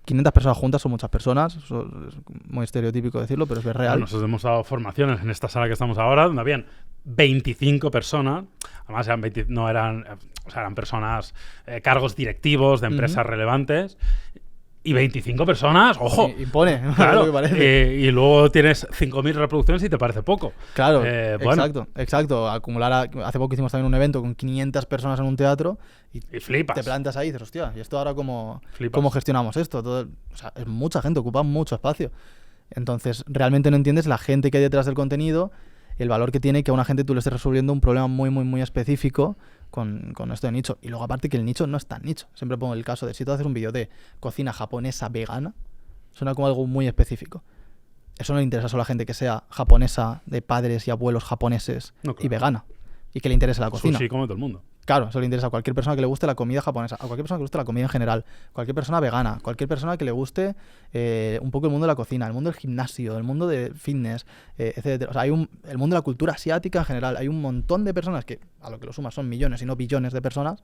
500 personas juntas son muchas personas. Eso es muy estereotípico decirlo, pero es real. Bueno, nosotros hemos dado formaciones en esta sala que estamos ahora, donde habían 25 personas. Además eran personas, cargos directivos de empresas relevantes. Y 25 personas, ¡ojo! Sí, impone, claro, lo que parece. Y luego tienes 5.000 reproducciones y te parece poco. Claro, bueno. exacto. Hace poco hicimos también un evento con 500 personas en un teatro y flipas. Te plantas ahí y dices, hostia, ¿y esto ahora cómo gestionamos esto? O sea, es mucha gente, ocupa mucho espacio. Entonces, realmente no entiendes la gente que hay detrás del contenido, el valor que tiene que a una gente tú le estés resolviendo un problema muy, muy, muy específico con esto de nicho. Y luego aparte que el nicho no es tan nicho. Siempre pongo el caso de si tú haces un vídeo de cocina japonesa vegana, suena como algo muy específico. Eso no le interesa solo a gente que sea japonesa, de padres y abuelos japoneses, no, claro, y vegana, y que le interese la cocina. Sushi come todo el mundo. Claro, eso le interesa a cualquier persona que le guste la comida japonesa, a cualquier persona que le guste la comida en general, cualquier persona vegana, cualquier persona que le guste un poco el mundo de la cocina, el mundo del gimnasio, el mundo de fitness, etcétera. O sea, el mundo de la cultura asiática en general. Hay un montón de personas que, a lo que lo sumas, son millones y no billones de personas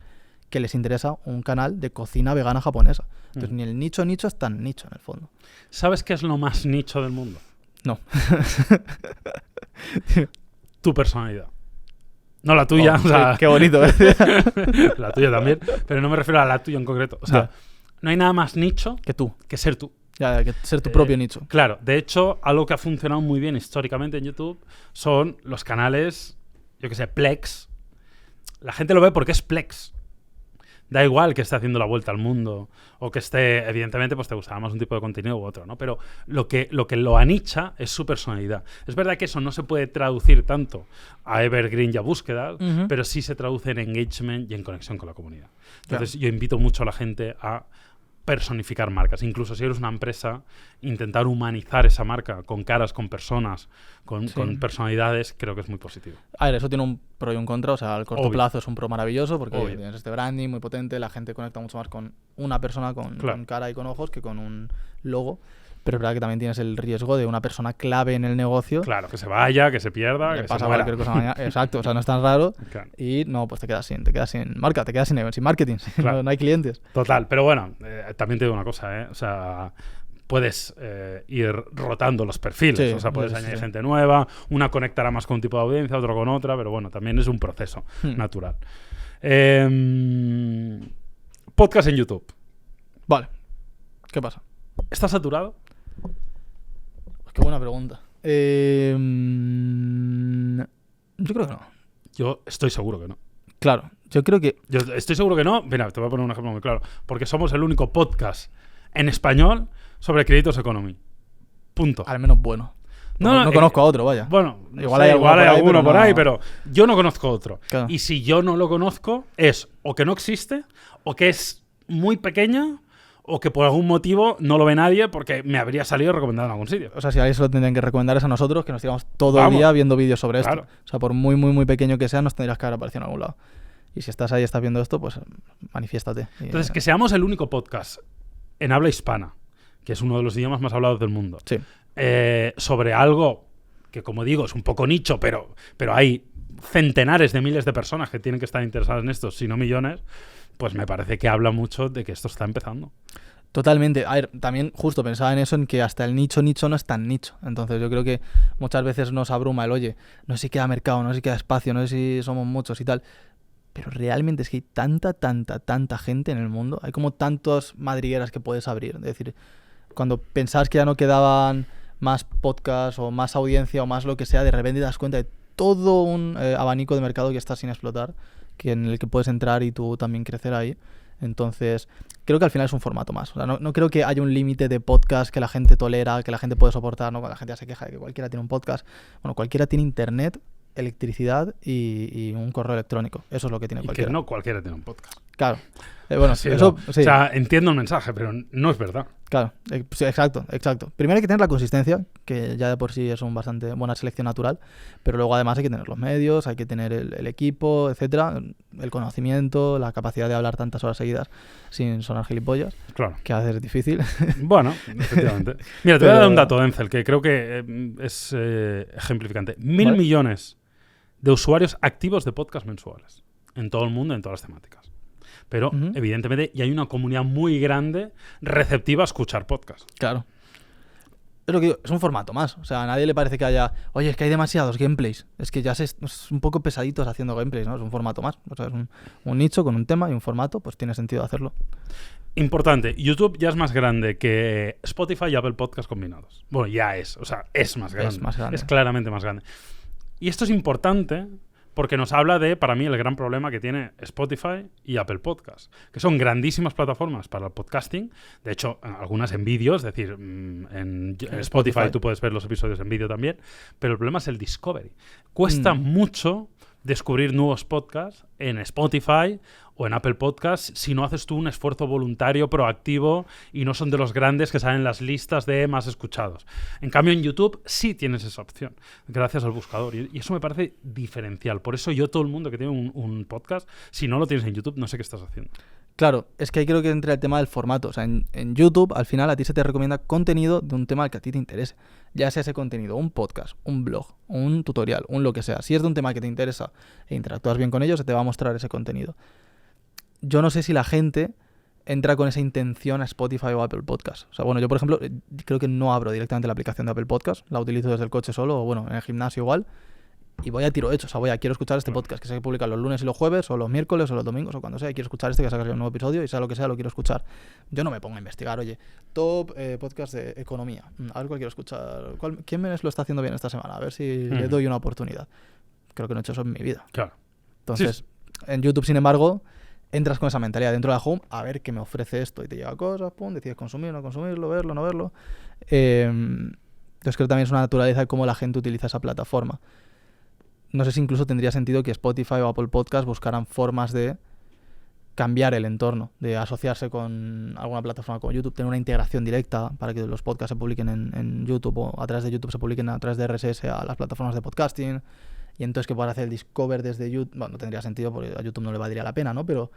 que les interesa un canal de cocina vegana japonesa. Entonces, ni el nicho es tan nicho en el fondo. ¿Sabes qué es lo más nicho del mundo? No. Tu personalidad. No la tuya, o sea, sí, qué bonito. La tuya también, pero no me refiero a la tuya en concreto. O sea, no hay nada más nicho que ser tú. Ya, que ser tu propio nicho. Claro, de hecho, algo que ha funcionado muy bien históricamente en YouTube son los canales, yo que sé, Plex. La gente lo ve porque es Plex. Da igual que esté haciendo la vuelta al mundo o que esté, evidentemente, pues te gustará más un tipo de contenido u otro, ¿no? Pero lo que lo anicha es su personalidad. Es verdad que eso no se puede traducir tanto a evergreen y a búsqueda, pero sí se traduce en engagement y en conexión con la comunidad. Entonces, yo invito mucho a la gente a personificar marcas. Incluso si eres una empresa, intentar humanizar esa marca con caras, con personas, con personalidades, creo que es muy positivo. A ver, eso tiene un pro y un contra. O sea, al corto plazo es un pro maravilloso porque tienes este branding muy potente, la gente conecta mucho más con una persona con cara y con ojos que con un logo. Pero es verdad que también tienes el riesgo de una persona clave en el negocio. Claro, que se vaya, que se pierda, que pasa se muera. Cualquier cosa mañana. Exacto, o sea, no es tan raro. Claro. Y no, pues te quedas sin marca, te quedas sin marketing, claro. No hay clientes. Total, pero bueno, también te digo una cosa, o sea, puedes ir rotando los perfiles, o sea, puedes añadir gente nueva, una conectará más con un tipo de audiencia, otro con otra, pero bueno, también es un proceso natural. Podcast en YouTube. Vale, ¿qué pasa? ¿Está saturado? Qué buena pregunta. Yo creo que no. Yo estoy seguro que no. Claro, yo creo que... Yo estoy seguro que no. Mira, te voy a poner un ejemplo muy claro. Porque somos el único podcast en español sobre Creators Economy. Punto. Al menos bueno. No conozco a otro, vaya. Bueno, igual hay alguno por ahí, pero yo no conozco otro. Claro. Y si yo no lo conozco, es o que no existe, o que es muy pequeña, o que por algún motivo no lo ve nadie porque me habría salido recomendado en algún sitio. O sea, si a alguien se lo tendrían que recomendar es a nosotros, que nos tiramos todo el día viendo vídeos sobre esto. O sea, por muy, muy, muy pequeño que sea, nos tendrías que haber aparecido en algún lado. Y si estás ahí y estás viendo esto, pues manifiéstate. Entonces, que seamos el único podcast en habla hispana, que es uno de los idiomas más hablados del mundo, sobre algo que, como digo, es un poco nicho, pero hay centenares de miles de personas que tienen que estar interesadas en esto, si no millones, pues me parece que habla mucho de que esto está empezando. Totalmente. A ver, también justo pensaba en eso, en que hasta el nicho no es tan nicho. Entonces yo creo que muchas veces nos abruma el, oye, no sé si queda mercado, no sé si queda espacio, no sé si somos muchos y tal. Pero realmente es que hay tanta gente en el mundo. Hay como tantas madrigueras que puedes abrir. Es decir, cuando pensabas que ya no quedaban más podcasts o más audiencia o más lo que sea, de repente te das cuenta de todo un abanico de mercado que está sin explotar, que en el que puedes entrar y tú también crecer ahí. Entonces, creo que al final es un formato más. O sea, no creo que haya un límite de podcast que la gente tolera, que la gente puede soportar, ¿no? Cuando la gente ya se queja de que cualquiera tiene un podcast. Bueno, cualquiera tiene internet, electricidad y un correo electrónico. Eso es lo que tiene cualquiera. Y que no cualquiera tiene un podcast. Claro. Bueno, Sí, eso sí. O sea, entiendo el mensaje, pero no es verdad. Claro, sí, exacto. Primero hay que tener la consistencia, que ya de por sí es una bastante buena selección natural, pero luego además hay que tener los medios, hay que tener el equipo, etcétera, el conocimiento, la capacidad de hablar tantas horas seguidas sin sonar gilipollas, Claro. que a veces es difícil. Bueno, efectivamente. Mira, te voy a dar un dato, Denzel, que creo que es ejemplificante. 1.000 ¿Vale? millones de usuarios activos de podcast mensuales en todo el mundo, en todas las temáticas. Pero, evidentemente, y hay una comunidad muy grande receptiva a escuchar podcasts. Claro. Es lo que digo, es un formato más. O sea, a nadie le parece que haya, oye, es que hay demasiados gameplays. Es que ya es un poco pesaditos haciendo gameplays, ¿no? Es un formato más. O sea, es un nicho con un tema y un formato, pues tiene sentido hacerlo. Importante, YouTube ya es más grande que Spotify y Apple Podcast combinados. Bueno, ya es, o sea, es más grande. Es más grande. Es claramente más grande. Y esto es importante porque nos habla de, para mí, el gran problema que tiene Spotify y Apple Podcast, que son grandísimas plataformas para el podcasting. De hecho, algunas en vídeo, es decir, en Spotify tú puedes ver los episodios en vídeo también, pero el problema es el discovery. Cuesta mucho descubrir nuevos podcasts en Spotify o en Apple Podcasts si no haces tú un esfuerzo voluntario, proactivo, y no son de los grandes que salen en las listas de más escuchados. En cambio, en YouTube sí tienes esa opción, gracias al buscador. Y eso me parece diferencial. Por eso yo, todo el mundo que tiene un podcast, si no lo tienes en YouTube, no sé qué estás haciendo. Claro, es que ahí creo que entra el tema del formato. O sea, en YouTube, al final, a ti se te recomienda contenido de un tema al que a ti te interese. Ya sea ese contenido, un podcast, un blog, un tutorial, un lo que sea. Si es de un tema que te interesa e interactúas bien con ellos, se te va a mostrar ese contenido. Yo no sé si la gente entra con esa intención a Spotify o Apple Podcast. O sea, bueno, yo, por ejemplo, creo que no abro directamente la aplicación de Apple Podcast. La utilizo desde el coche solo, o bueno, en el gimnasio igual. Y voy a tiro hecho, o sea, quiero escuchar este podcast que se publica los lunes y los jueves, o los miércoles, o los domingos, o cuando sea. Quiero escuchar que saca un nuevo episodio, y sea lo que sea, lo quiero escuchar. Yo no me pongo a investigar, oye, top podcast de economía. A ver cuál quiero escuchar. ¿Quién me lo está haciendo bien esta semana? A ver si le doy una oportunidad. Creo que no he hecho eso en mi vida. Claro. Entonces, en YouTube, sin embargo, entras con esa mentalidad dentro de la home, a ver qué me ofrece esto, y te llega cosas, pum, decides consumir, no consumirlo, verlo, no verlo. Entonces creo que también es una naturaleza de cómo la gente utiliza esa plataforma. No sé si incluso tendría sentido que Spotify o Apple Podcast buscaran formas de cambiar el entorno, de asociarse con alguna plataforma como YouTube, tener una integración directa para que los podcasts se publiquen en YouTube, o a través de YouTube se publiquen a través de RSS a las plataformas de podcasting, y entonces que puedas hacer el Discover desde YouTube. Bueno, no tendría sentido porque a YouTube no le valdría la pena, ¿no? Pero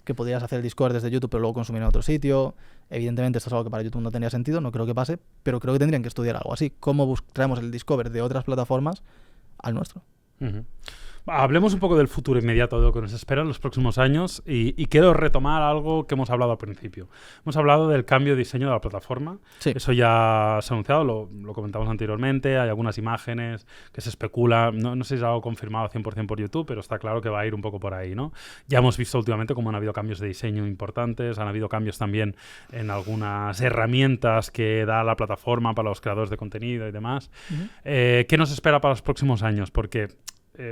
que podrías hacer el Discover desde YouTube pero luego consumir en otro sitio. Evidentemente esto es algo que para YouTube no tendría sentido, no creo que pase, pero creo que tendrían que estudiar algo así. ¿Cómo traemos el Discover de otras plataformas al nuestro? Hablemos un poco del futuro inmediato, de lo que nos espera en los próximos años, y quiero retomar algo que hemos hablado al principio. Hemos hablado del cambio de diseño de la plataforma. Sí. Eso ya se ha anunciado, lo comentamos anteriormente, hay algunas imágenes que se especula, no sé si es algo confirmado 100% por YouTube, pero está claro que va a ir un poco por ahí, ¿no? Ya hemos visto últimamente cómo han habido cambios de diseño importantes, han habido cambios también en algunas herramientas que da la plataforma para los creadores de contenido y demás. ¿Qué nos espera para los próximos años? Porque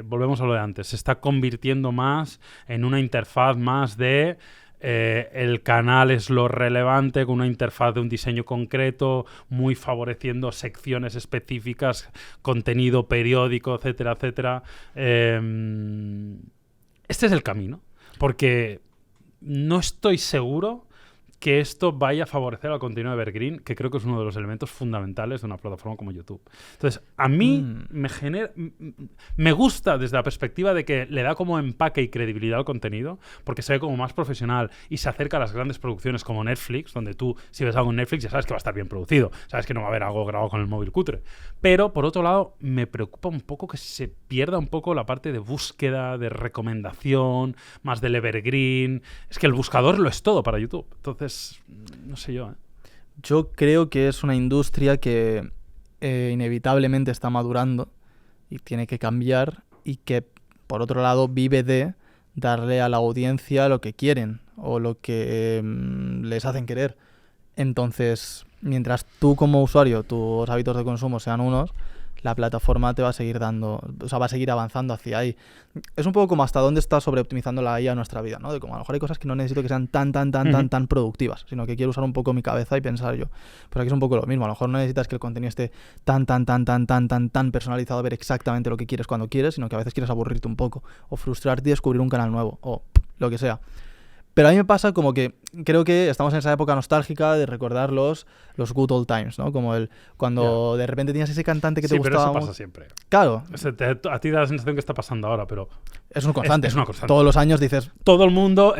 volvemos a lo de antes, se está convirtiendo más en una interfaz más de el canal es lo relevante, con una interfaz de un diseño concreto, muy favoreciendo secciones específicas, contenido periódico, etcétera, etcétera. Este es el camino, porque no estoy seguro que esto vaya a favorecer al contenido evergreen, que creo que es uno de los elementos fundamentales de una plataforma como YouTube. Entonces, a mí me gusta desde la perspectiva de que le da como empaque y credibilidad al contenido, porque se ve como más profesional y se acerca a las grandes producciones como Netflix, donde tú, si ves algo en Netflix, ya sabes que va a estar bien producido, sabes que no va a haber algo grabado con el móvil cutre. Pero, por otro lado, me preocupa un poco que se pierda un poco la parte de búsqueda, de recomendación, más del evergreen. Es que el buscador lo es todo para YouTube. Entonces, Entonces, no sé yo. Yo creo que es una industria que inevitablemente está madurando y tiene que cambiar, y que, por otro lado, vive de darle a la audiencia lo que quieren o lo que les hacen querer. Entonces, mientras tú como usuario, tus hábitos de consumo sean unos, la plataforma te va a seguir dando, o sea, va a seguir avanzando hacia ahí. Es un poco como hasta dónde está sobreoptimizando la IA en nuestra vida, ¿no? De como a lo mejor hay cosas que no necesito que sean tan productivas, sino que quiero usar un poco mi cabeza y pensar yo. Pues aquí es un poco lo mismo. A lo mejor no necesitas que el contenido esté tan personalizado, a ver exactamente lo que quieres cuando quieres, sino que a veces quieres aburrirte un poco o frustrarte y descubrir un canal nuevo o lo que sea. Pero a mí me pasa como que creo que estamos en esa época nostálgica de recordar los good old times, ¿no? Como cuando de repente tenías ese cantante que te gustaba. Sí, pero eso pasa siempre. Claro. A ti da la sensación que está pasando ahora, pero... Es un constante. Es una constante. Todos los años dices... Todo el mundo,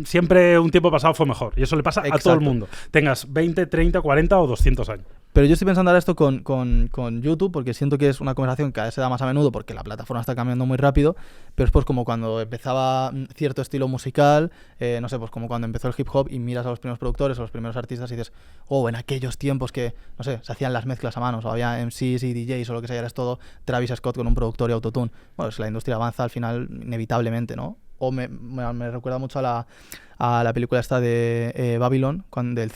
siempre un tiempo pasado fue mejor. Y eso le pasa a todo el mundo. Tengas 20, 30, 40 o 200 años. Pero yo estoy pensando ahora esto con YouTube, porque siento que es una conversación que cada vez se da más a menudo porque la plataforma está cambiando muy rápido, pero es pues como cuando empezaba cierto estilo musical, no sé, pues como cuando empezó el hip hop y miras a los primeros productores o los primeros artistas y dices, en aquellos tiempos que, no sé, se hacían las mezclas a mano, o había MCs y DJs o lo que sea, y ahora es todo Travis Scott con un productor y autotune. Bueno, pues la industria avanza al final inevitablemente, ¿no? O me recuerda mucho a la película esta de Babylon,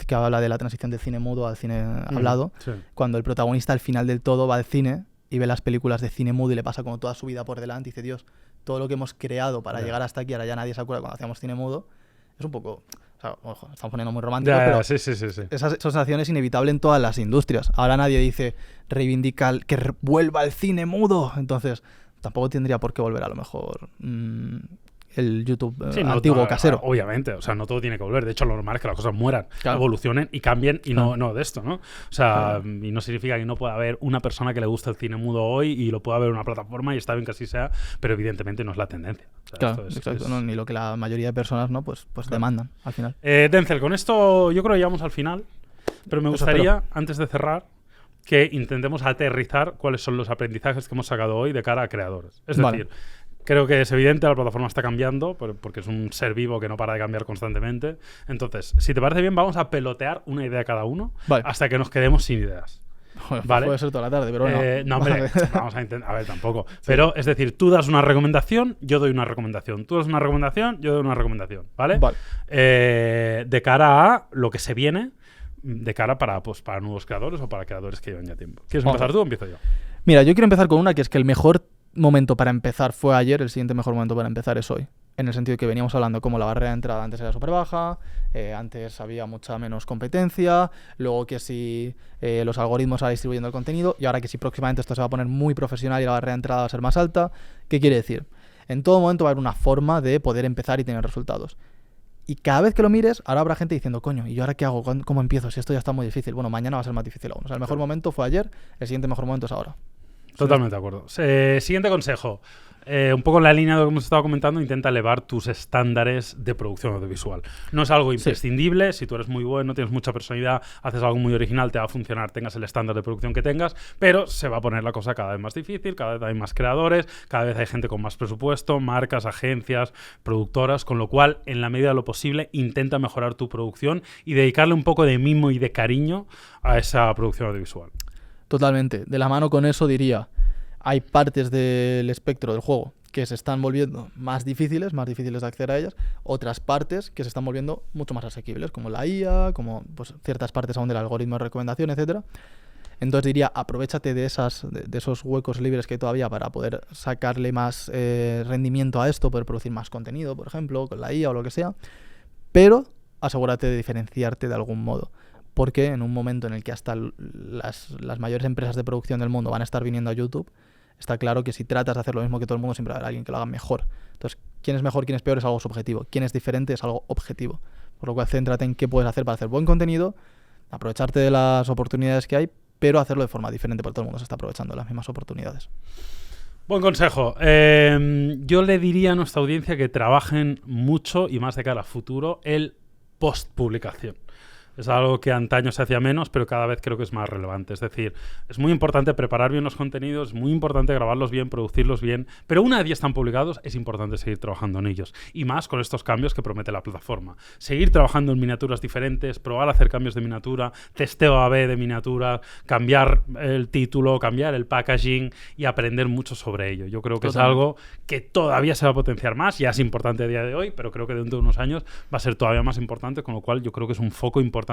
que habla de la transición del cine mudo al cine hablado, sí. Cuando el protagonista al final del todo va al cine y ve las películas de cine mudo y le pasa como toda su vida por delante y dice, Dios, todo lo que hemos creado para llegar hasta aquí, ahora ya nadie se acuerda cuando hacíamos cine mudo. Es un poco... O sea, ojo, estamos poniendo muy románticos, pero sí. Esa sensación es inevitable en todas las industrias. Ahora nadie dice, reivindica que vuelva el cine mudo. Entonces, tampoco tendría por qué volver a lo mejor... el YouTube antiguo, casero. Obviamente, o sea, no todo tiene que volver. De hecho, lo normal es que las cosas mueran, evolucionen y cambien y no de esto, ¿no? O sea, y no significa que no pueda haber una persona que le guste el cine mudo hoy y lo pueda ver en una plataforma y está bien que así sea, pero evidentemente no es la tendencia. O sea, exacto. No, ni lo que la mayoría de personas no pues demandan al final. Denzel, con esto yo creo que llegamos al final, pero me gustaría, antes de cerrar, que intentemos aterrizar cuáles son los aprendizajes que hemos sacado hoy de cara a creadores. Es decir, creo que es evidente, la plataforma está cambiando porque es un ser vivo que no para de cambiar constantemente. Entonces, si te parece bien, vamos a pelotear una idea cada uno hasta que nos quedemos sin ideas. Bueno, ¿vale? Puede ser toda la tarde, pero bueno. No, hombre, vamos a intentar. A ver, tampoco. Sí. Pero, es decir, tú das una recomendación, yo doy una recomendación. Tú das una recomendación, yo doy una recomendación. ¿Vale? De cara a lo que se viene, de cara para nuevos creadores o para creadores que llevan ya tiempo. ¿Quieres empezar tú o empiezo yo? Mira, yo quiero empezar con una que es que el mejor momento para empezar fue ayer, el siguiente mejor momento para empezar es hoy. En el sentido que veníamos hablando como la barrera de entrada antes era súper baja, antes había mucha menos competencia, luego que si los algoritmos ahora distribuyendo el contenido, y ahora que si próximamente esto se va a poner muy profesional y la barrera de entrada va a ser más alta. ¿Qué quiere decir? En todo momento va a haber una forma de poder empezar y tener resultados. Y cada vez que lo mires, ahora habrá gente diciendo, coño, ¿y yo ahora qué hago? ¿Cómo empiezo? Si esto ya está muy difícil. Bueno, mañana va a ser más difícil aún. O sea, el mejor momento fue ayer, el siguiente mejor momento es ahora. Totalmente de acuerdo. Siguiente consejo. Un poco en la línea de lo que hemos estado comentando, intenta elevar tus estándares de producción audiovisual. No es algo imprescindible. Si tú eres muy bueno, tienes mucha personalidad, haces algo muy original, te va a funcionar, tengas el estándar de producción que tengas, pero se va a poner la cosa cada vez más difícil, cada vez hay más creadores, cada vez hay gente con más presupuesto, marcas, agencias, productoras, con lo cual, en la medida de lo posible, intenta mejorar tu producción y dedicarle un poco de mimo y de cariño a esa producción audiovisual. Totalmente. De la mano con eso diría, hay partes del espectro del juego que se están volviendo más difíciles de acceder a ellas, otras partes que se están volviendo mucho más asequibles, como la IA, como pues, ciertas partes aún del algoritmo de recomendación, etcétera. Entonces diría, aprovéchate de esos huecos libres que hay todavía para poder sacarle más rendimiento a esto, poder producir más contenido, por ejemplo, con la IA o lo que sea, pero asegúrate de diferenciarte de algún modo. Porque en un momento en el que hasta las mayores empresas de producción del mundo van a estar viniendo a YouTube, está claro que si tratas de hacer lo mismo que todo el mundo, siempre va a haber alguien que lo haga mejor. Entonces, quién es mejor, quién es peor es algo subjetivo. Quién es diferente es algo objetivo. Por lo cual, céntrate en qué puedes hacer para hacer buen contenido, aprovecharte de las oportunidades que hay, pero hacerlo de forma diferente, porque todo el mundo se está aprovechando de las mismas oportunidades. Buen consejo. Yo le diría a nuestra audiencia que trabajen mucho y más de cara a futuro el post-publicación. Es algo que antaño se hacía menos, pero cada vez creo que es más relevante. Es decir, es muy importante preparar bien los contenidos, es muy importante grabarlos bien, producirlos bien, pero una vez ya están publicados, es importante seguir trabajando en ellos. Y más con estos cambios que promete la plataforma. Seguir trabajando en miniaturas diferentes, probar a hacer cambios de miniatura, testeo A/B de miniatura, cambiar el título, cambiar el packaging y aprender mucho sobre ello. Yo creo que es algo que todavía se va a potenciar más, ya es importante a día de hoy, pero creo que dentro de unos años va a ser todavía más importante, con lo cual yo creo que es un foco importante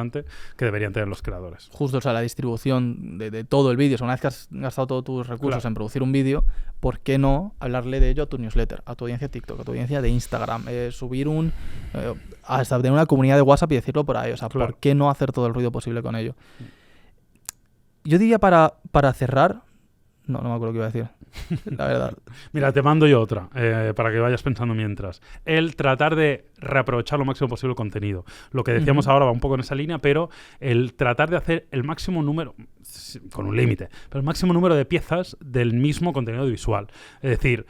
que deberían tener los creadores. Justo, o sea, la distribución de todo el vídeo. O sea, una vez que has gastado todos tus recursos en producir un vídeo, ¿por qué no hablarle de ello a tu newsletter, a tu audiencia de TikTok, a tu audiencia de Instagram? Subir hasta tener una comunidad de WhatsApp y decirlo por ahí. O sea, ¿por qué no hacer todo el ruido posible con ello? Yo diría para cerrar... No me acuerdo qué iba a decir, la verdad. Mira, te mando yo otra, para que vayas pensando mientras. El tratar de reaprovechar lo máximo posible el contenido. Lo que decíamos ahora va un poco en esa línea, pero el tratar de hacer el máximo número, con un límite, pero el máximo número de piezas del mismo contenido visual. Es decir,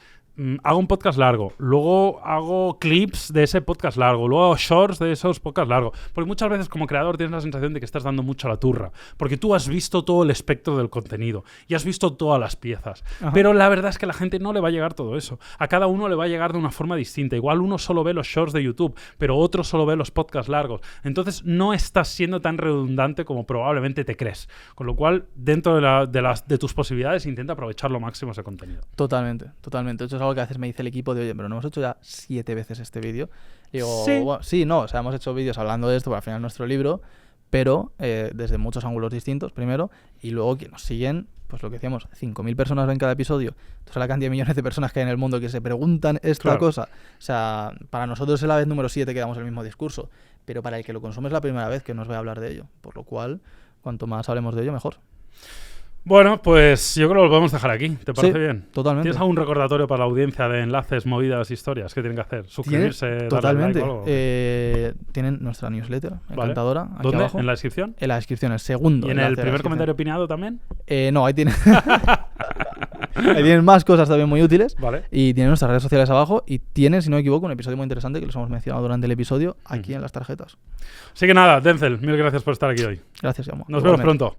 hago un podcast largo, luego hago clips de ese podcast largo, luego hago shorts de esos podcasts largos. Porque muchas veces como creador tienes la sensación de que estás dando mucho a la turra, porque tú has visto todo el espectro del contenido y has visto todas las piezas. Ajá. Pero la verdad es que a la gente no le va a llegar todo eso. A cada uno le va a llegar de una forma distinta. Igual uno solo ve los shorts de YouTube, pero otro solo ve los podcasts largos. Entonces no estás siendo tan redundante como probablemente te crees. Con lo cual, dentro de tus posibilidades, intenta aprovechar lo máximo ese contenido. Totalmente. Eso es algo que a veces me dice el equipo de, oye, pero no hemos hecho ya 7 veces este vídeo. Digo, sí. Bueno, sí, no, o sea, hemos hecho vídeos hablando de esto, porque al final es nuestro libro, pero desde muchos ángulos distintos, primero, y luego que nos siguen, pues lo que decíamos, 5.000 personas ven cada episodio. Entonces la cantidad de millones de personas que hay en el mundo que se preguntan esta cosa. O sea, para nosotros es la vez número 7 que damos el mismo discurso, pero para el que lo consume es la primera vez que nos ve a hablar de ello. Por lo cual, cuanto más hablemos de ello, mejor. Bueno, pues yo creo que lo podemos dejar aquí. ¿Te parece bien? Totalmente. ¿Tienes algún recordatorio para la audiencia de enlaces, movidas, historias? ¿Qué tienen que hacer? ¿Suscribirse? Totalmente. Darle like o algo? Tienen nuestra newsletter encantadora. Aquí ¿Dónde? abajo. ¿En la descripción? En la descripción, el segundo. ¿Y en el primer comentario opinado también? No, ahí tienen... ahí tienen más cosas también muy útiles. Vale. Y tienen nuestras redes sociales abajo. Y tienen, si no me equivoco, un episodio muy interesante que los hemos mencionado durante el episodio aquí en las tarjetas. Así que nada, Denzel, mil gracias por estar aquí hoy. Gracias, Jaume. Nos vemos pronto.